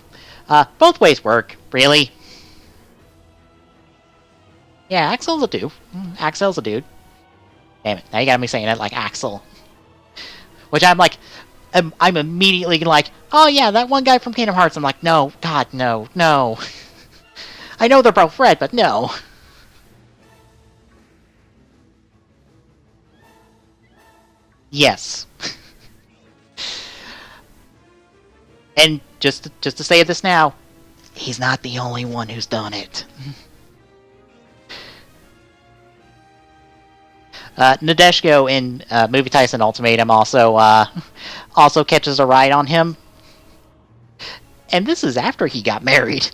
both ways work, really. Yeah, Axel's a dude. Axel's a dude. Damn it, now you got me saying it like Axel. Which I'm like, I'm immediately like, oh yeah, that one guy from Kingdom Hearts. I'm like, no, God, no. I know they're both red, but no. Yes. And just to say this now, he's not the only one who's done it. Nadeshiko in Movie Tyson Ultimatum also catches a ride on him. And this is after he got married.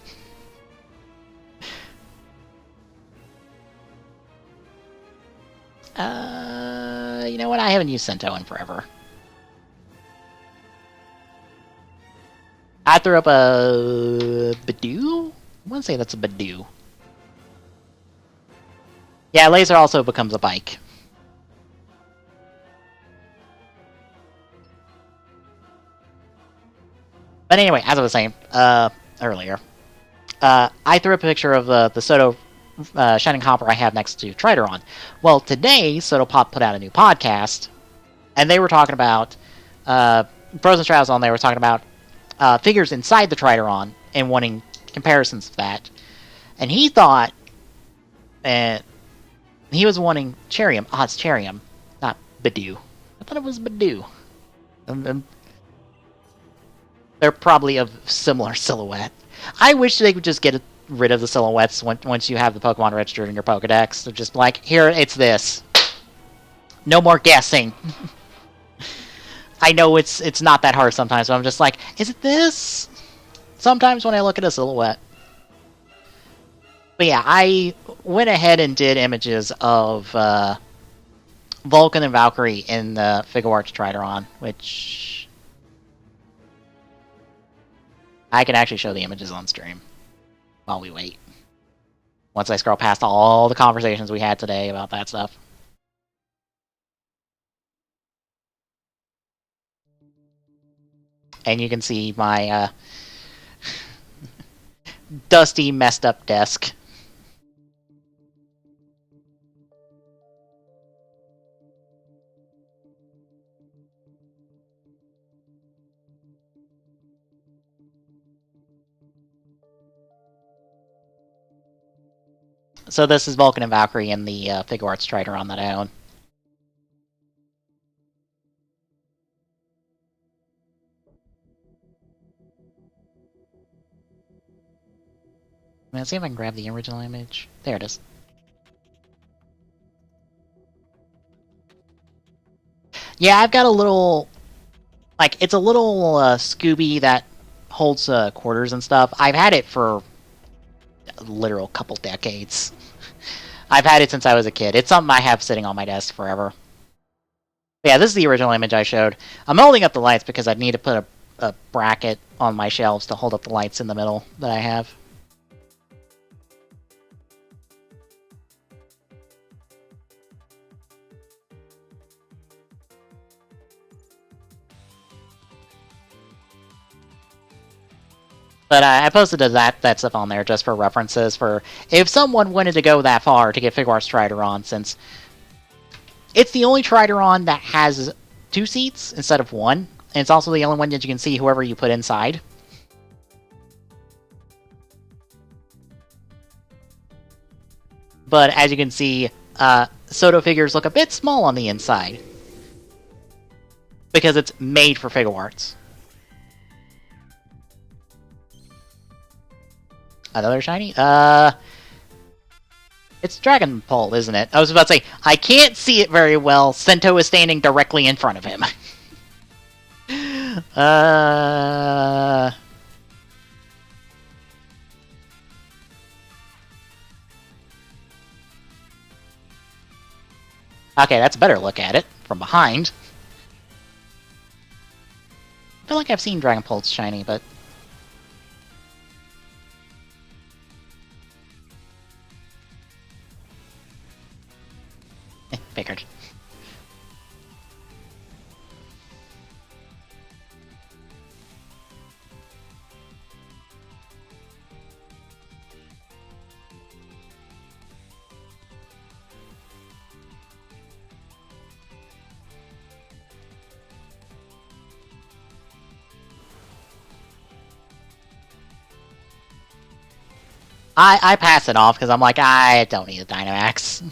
You know what? I haven't used Sento in forever. I threw up a Badoo? I want to say that's a Badoo. Yeah, Laser also becomes a bike. But anyway, as I was saying earlier, I threw up a picture of the Soto Shining Hopper I have next to Trideron. Well, today, Soto Pop put out a new podcast, and they were talking about Pros and Strauss on there were talking about figures inside the Trideron and wanting comparisons of that. And he thought, he was wanting Cherium. Ah, it's Cherium, not Badoo. I thought it was Badoo. They're probably of similar silhouette. I wish they would just get rid of the silhouettes once you have the Pokemon registered in your Pokedex. They're just like, here, it's this. No more guessing. I know it's not that hard sometimes, but I'm just like, is it this? Sometimes when I look at a silhouette. But yeah, I went ahead and did images of Vulcan and Valkyrie in the Figuarts Trideron, which I can actually show the images on stream while we wait. Once I scroll past all the conversations we had today about that stuff. And you can see my dusty, messed up desk. So this is Vulcan and Valkyrie in the Figuarts Trideron that I own. Let's see if I can grab the original image. There it is. Yeah, I've got a little... Like, it's a little Scooby that holds quarters and stuff. I've had it for a literal couple decades. I've had it since I was a kid. It's something I have sitting on my desk forever. But yeah, this is the original image I showed. I'm holding up the lights because I need to put a bracket on my shelves to hold up the lights in the middle that I have. But I posted that stuff on there just for references, for if someone wanted to go that far to get Figuarts Trideron, since it's the only Trideron that has 2 seats instead of 1, and it's also the only one that you can see whoever you put inside. But as you can see, Soto figures look a bit small on the inside, because it's made for Figuarts. Another shiny? It's Dragonpult, isn't it? I was about to say, I can't see it very well. Sento is standing directly in front of him. Okay, that's a better look at it, from behind. I feel like I've seen Dragonpult's shiny, but... figured. I pass it off because I'm like, I don't need a Dynamax.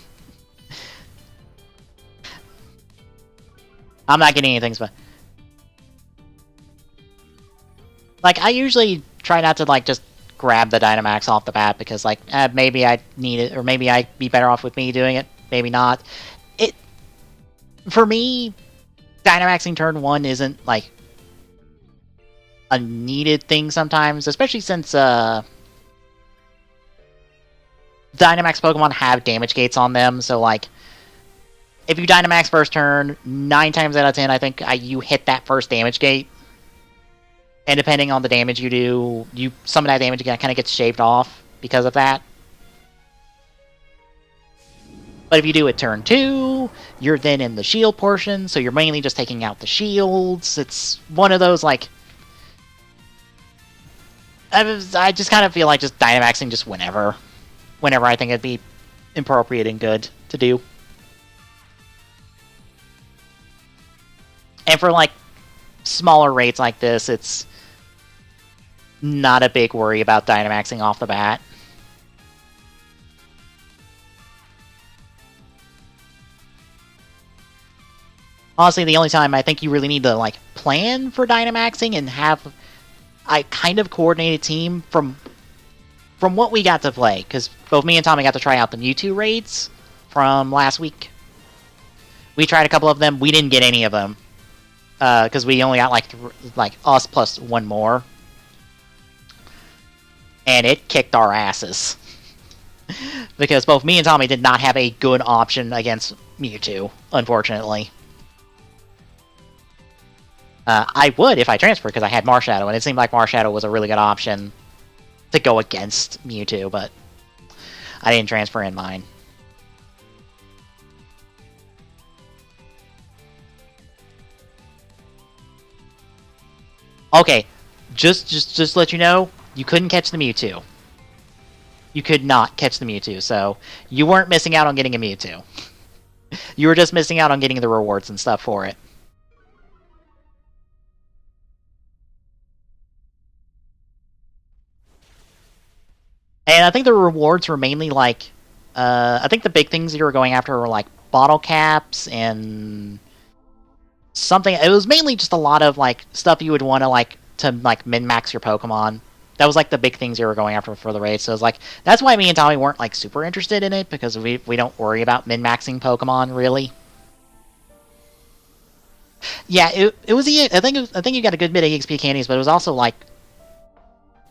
I'm not getting anything but like, I usually try not to like just grab the Dynamax off the bat because like maybe I need it, or maybe I'd be better off with me doing it, maybe not. It, for me, Dynamaxing turn 1 isn't like a needed thing sometimes, especially since Dynamax Pokemon have damage gates on them, so like if you Dynamax first turn, 9 times out of 10, I think you hit that first damage gate. And depending on the damage you do, some of that damage kind of gets shaved off because of that. But if you do it turn 2, you're then in the shield portion, so you're mainly just taking out the shields. It's one of those, like... I just kind of feel like just Dynamaxing just whenever. Whenever I think it'd be appropriate and good to do. And for, like, smaller rates like this, it's not a big worry about Dynamaxing off the bat. Honestly, the only time I think you really need to, like, plan for Dynamaxing and have a kind of coordinated team from what we got to play, because both me and Tommy got to try out the Mewtwo raids from last week. We tried a couple of them. We didn't get any of them. Because we only got like us plus one more, and it kicked our asses. Because both me and Tommy did not have a good option against Mewtwo, unfortunately. I would if I transferred because I had Marshadow, and it seemed like Marshadow was a really good option to go against Mewtwo, but I didn't transfer in mine. Okay, just let you know, you couldn't catch the Mewtwo. You could not catch the Mewtwo, so you weren't missing out on getting a Mewtwo. You were just missing out on getting the rewards and stuff for it. And I think the rewards were mainly like, I think the big things you were going after were like bottle caps and something. It was mainly just a lot of like stuff you would want to like min-max your Pokemon. That was like the big things you were going after for the raid. So it was like that's why me and Tommy weren't like super interested in it, because we don't worry about min-maxing Pokemon really. Yeah, it was I think you got a good bit of EXP candies, but it was also like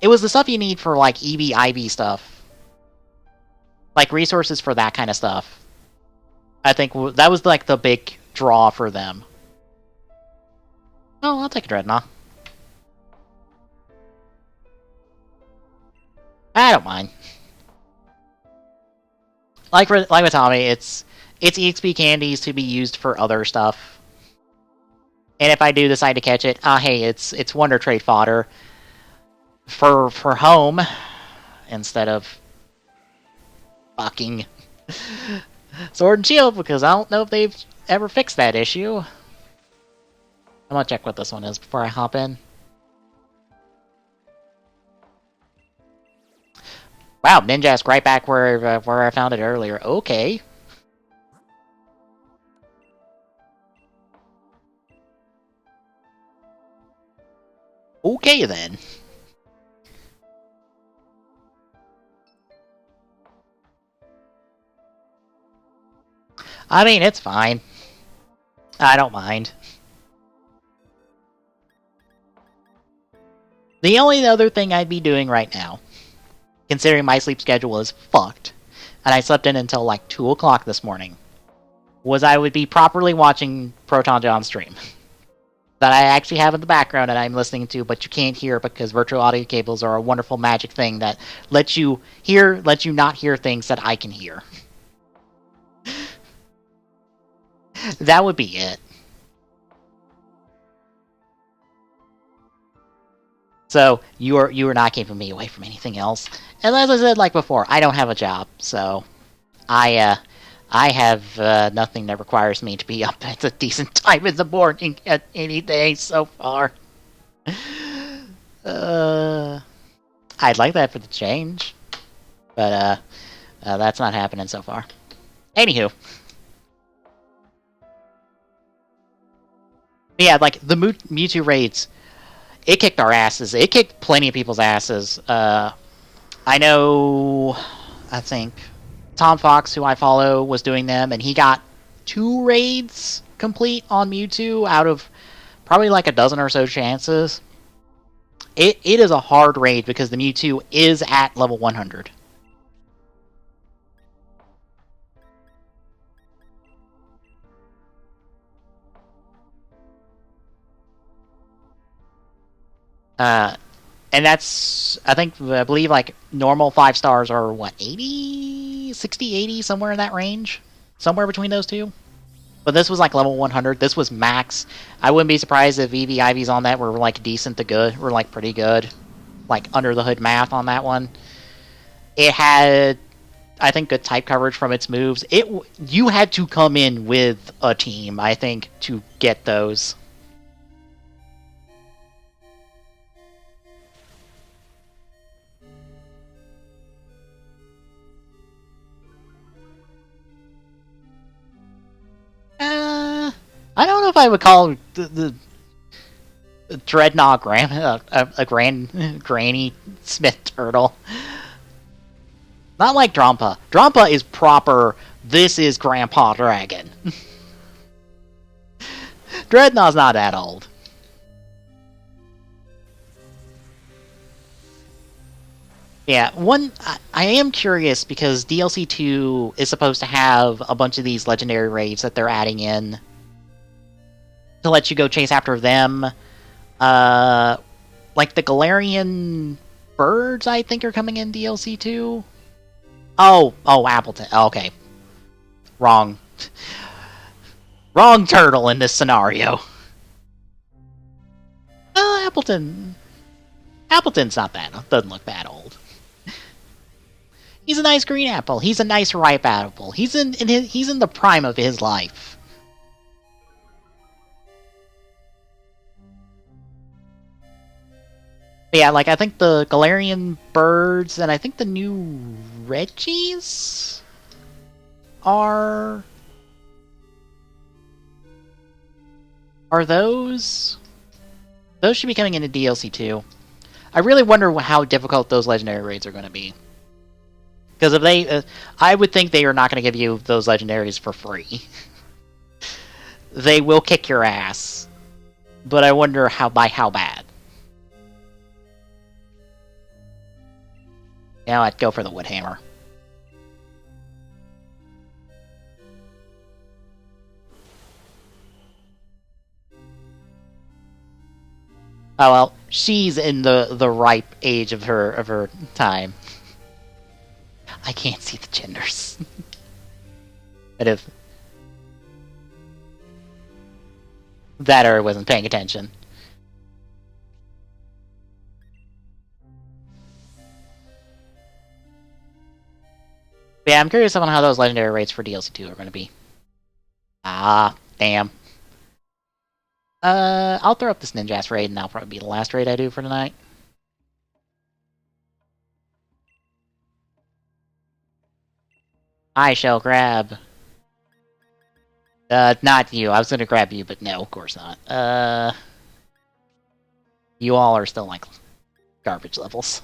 it was the stuff you need for like EV IV stuff, like resources for that kind of stuff. I think that was like the big draw for them. Oh, I'll take a Dreadnought. I don't mind. Like with Tommy, it's EXP candies to be used for other stuff. And if I do decide to catch it, hey, it's Wonder Trade fodder for home instead of fucking Sword and Shield, because I don't know if they've ever fixed that issue. I'm gonna check what this one is before I hop in. Wow, Ninjask right back where I found it earlier. Okay. Okay then. I mean, it's fine. I don't mind. The only other thing I'd be doing right now, considering my sleep schedule is fucked, and I slept in until like 2 o'clock this morning, was I would be properly watching Proton John stream. That I actually have in the background and I'm listening to, but you can't hear because virtual audio cables are a wonderful magic thing that lets you not hear things that I can hear. That would be it. So you are not keeping me away from anything else. And as I said like before, I don't have a job, so I have nothing that requires me to be up at a decent time in the morning at any day so far. I'd like that for the change, but that's not happening so far. Anywho. Yeah, like the Mewtwo raids, it kicked our asses. It kicked plenty of people's asses. I think Tom Fox, who I follow, was doing them, and he got 2 raids complete on Mewtwo out of probably like a dozen or so chances. It is a hard raid because the Mewtwo is at level 100. And that's, I believe like normal 5 stars are what, 80, 60, 80, somewhere in that range, somewhere between those two. But this was like level 100. This was max. I wouldn't be surprised if EV IVs on that were like decent to good, were like pretty good, like under the hood math on that one. It had, I think, good type coverage from its moves. You had to come in with a team, I think, to get those. I don't know if I would call the Dreadnought a Granny Smith turtle. Not like Drampa. Drampa is proper, this is Grandpa Dragon. Dreadnought's not that old. Yeah, I am curious because DLC 2 is supposed to have a bunch of these legendary raids that they're adding in to let you go chase after them. Like the Galarian birds, I think, are coming in DLC 2. Oh, Appleton. Okay. Wrong turtle in this scenario. Appleton's not that, doesn't look that old. He's a nice green apple. He's a nice ripe apple. He's in the prime of his life. But yeah, like I think the Galarian birds and I think the new Reggies are those should be coming into DLC too. I really wonder how difficult those legendary raids are going to be. Because if they, I would think they are not going to give you those legendaries for free. They will kick your ass, but I wonder how bad. Now I'd go for the Woodhammer. Oh well, she's in the ripe age of her time. I can't see the genders. But if that or wasn't paying attention. But yeah, I'm curious on how those legendary rates for DLC 2 are going to be. Ah, damn. I'll throw up this Ninjask raid, and that'll probably be the last raid I do for tonight. I shall grab... not you. I was gonna grab you, but no, of course not. You all are still, like, garbage levels.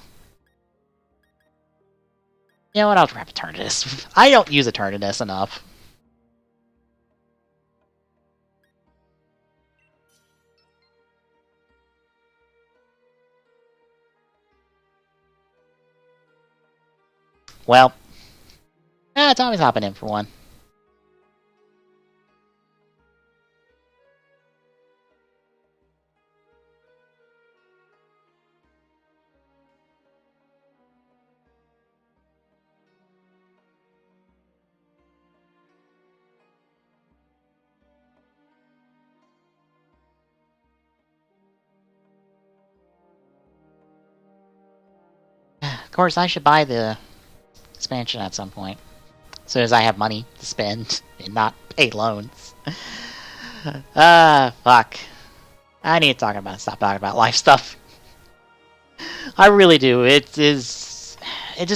You know what? I'll grab Eternatus. I don't use Eternatus enough. Well, Tommy's hopping in for one. Of course, I should buy the expansion at some point. As soon as I have money to spend and not pay loans. Fuck. I need to stop talking about life stuff. I really do. It just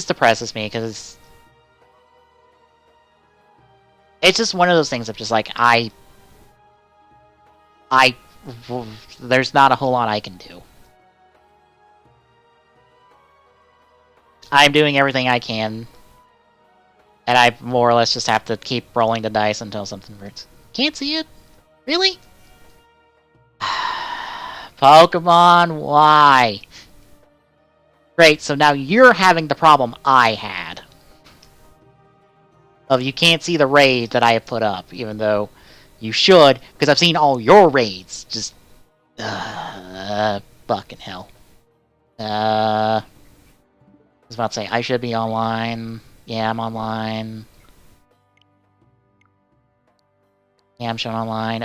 depresses me because it's just one of those things of just like there's not a whole lot I can do. I'm doing everything I can. And I more or less just have to keep rolling the dice until something works. Can't see it? Really? Pokemon, why? Great, so now you're having the problem I had. Of you can't see the raid that I have put up, even though you should, because I've seen all your raids. Just, fucking hell. I was about to say, I should be online. Yeah, I'm online. Yeah, I'm showing online.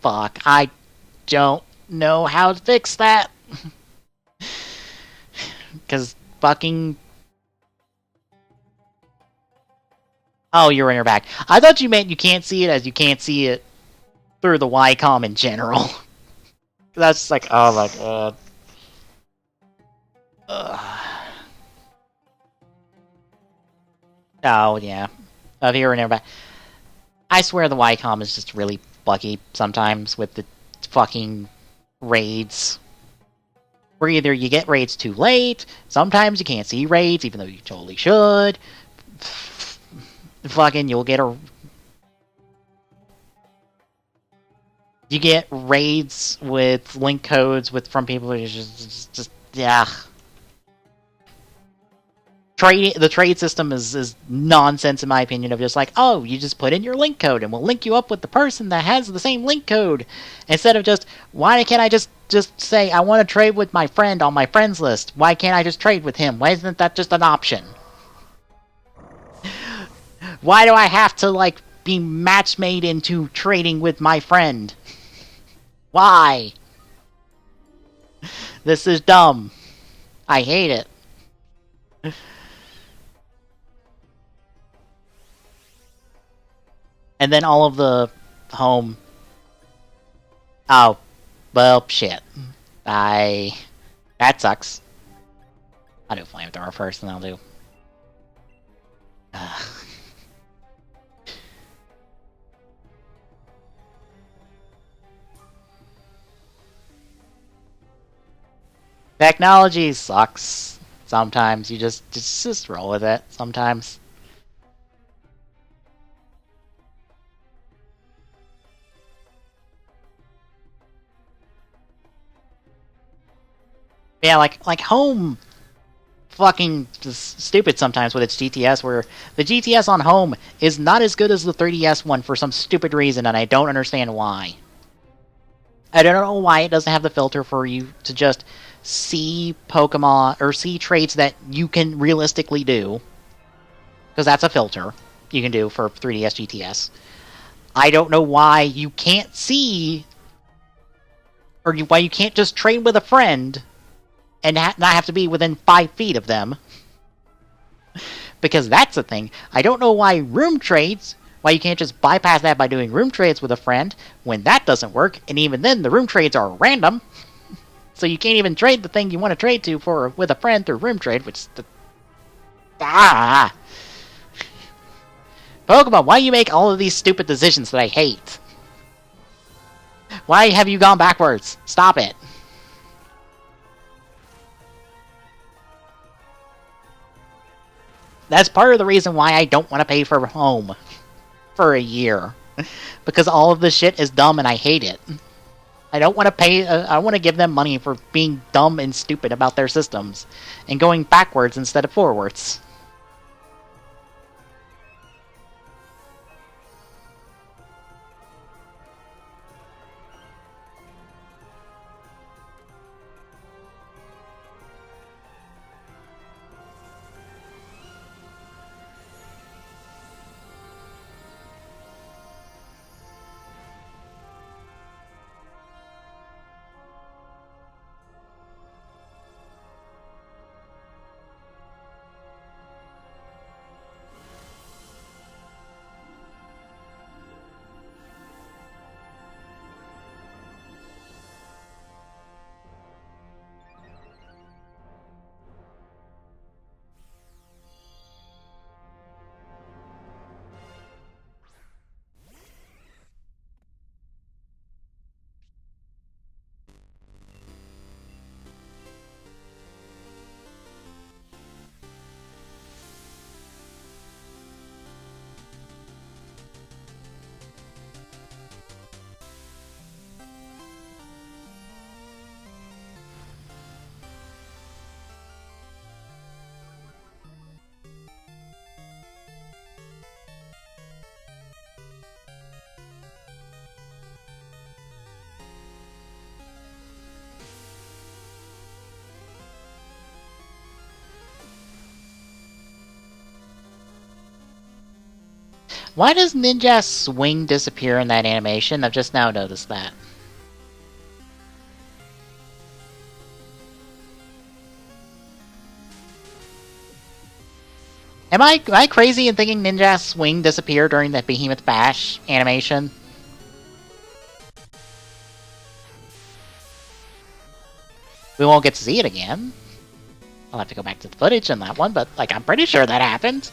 Fuck. I don't know how to fix that. Because fucking... Oh, you're in your back. I thought you meant you can't see it as you can't see it through the Wycom in general. That's just like, oh my god. Oh, yeah. Here and everybody. I swear the Wycom is just really buggy sometimes with the fucking raids. Where either you get raids too late, sometimes you can't see raids even though you totally should. Fucking, you'll get a... You get raids with link codes from people who just yeah. The trade system is nonsense in my opinion, of just like, oh, you just put in your link code and we'll link you up with the person that has the same link code. Instead of just, why can't I just say, I want to trade with my friend on my friends list? Why can't I just trade with him? Why isn't that just an option? Why do I have to, like, be match made into trading with my friend? Why? This is dumb. I hate it. And then all of the home... Oh. Well, shit. That sucks. I'll do flamethrower first, and I'll do... Technology sucks. Sometimes you just roll with it. Sometimes. Yeah, like home fucking just stupid sometimes with its GTS, where the GTS on home is not as good as the 3DS one for some stupid reason, and I don't understand why. I don't know why it doesn't have the filter for you to just see Pokemon, or see traits that you can realistically do. Because that's a filter you can do for 3DS GTS. I don't know why you can't see, or why you can't just train with a friend and not have to be within 5 feet of them. Because that's the thing. I don't know why room trades, why you can't just bypass that by doing room trades with a friend when that doesn't work, and even then the room trades are random. So you can't even trade the thing you want to trade to with a friend through room trade, which is the... Pokemon, why do you make all of these stupid decisions that I hate? Why have you gone backwards? Stop it. That's part of the reason why I don't want to pay for home for a year. Because all of this shit is dumb and I hate it. I don't want to pay... I want to give them money for being dumb and stupid about their systems. And going backwards instead of forwards. Why does Ninja's swing disappear in that animation? I've just now noticed that. Am I crazy in thinking Ninja's swing disappeared during that Behemoth Bash animation? We won't get to see it again. I'll have to go back to the footage on that one, but like I'm pretty sure that happened.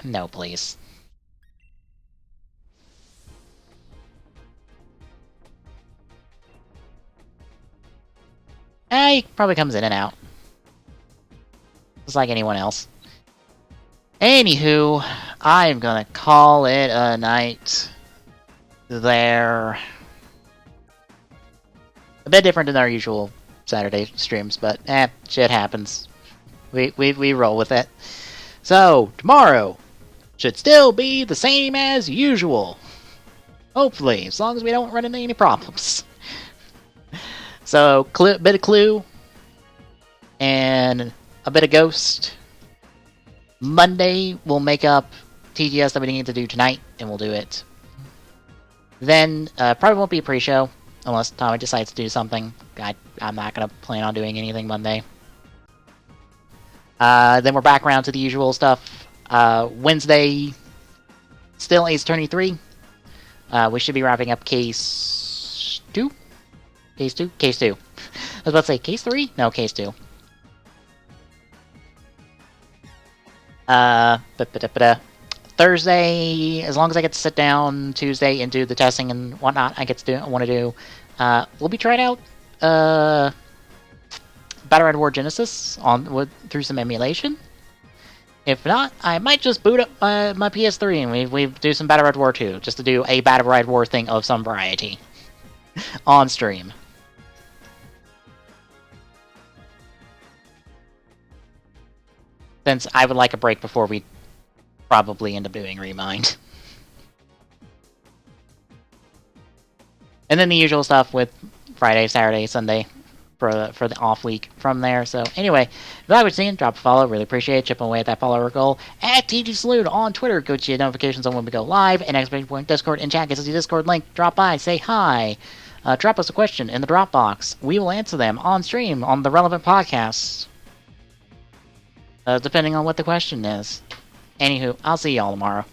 No, please. He probably comes in and out. Just like anyone else. Anywho, I'm gonna call it a night there. A bit different than our usual Saturday streams, but shit happens. We roll with it. So, tomorrow should still be the same as usual. Hopefully, as long as we don't run into any problems. So, bit of Clue, and a bit of Ghost. Monday, we'll make up TGS that we need to do tonight, and we'll do it. Then, probably won't be a pre-show, unless Tommy decides to do something. I'm not going to plan on doing anything Monday. Then we're back around to the usual stuff. Wednesday, still Ace Attorney 3. We should be wrapping up Case 2? Case 2? Case 2. I was about to say Case 3? No, Case 2. Thursday, as long as I get to sit down Tuesday and do the testing and whatnot I want to do, we'll be trying out Battle Red War Genesis through some emulation. If not, I might just boot up my PS3 and we do some Battle Red War 2, just to do a Battle Red War thing of some variety on stream. Since I would like a break before we probably end up doing Remind. And then the usual stuff with Friday, Saturday, Sunday for the off week from there. So anyway, if you like what you're seeing, drop a follow. Really appreciate it. Chip away at that follower goal. At TG Salute on Twitter. Go to your notifications on when we go live. And exclamation point Discord and chat. Get us the Discord link. Drop by. Say hi. Drop us a question in the Dropbox. We will answer them on stream on the relevant podcasts. Depending on what the question is. Anywho, I'll see y'all tomorrow.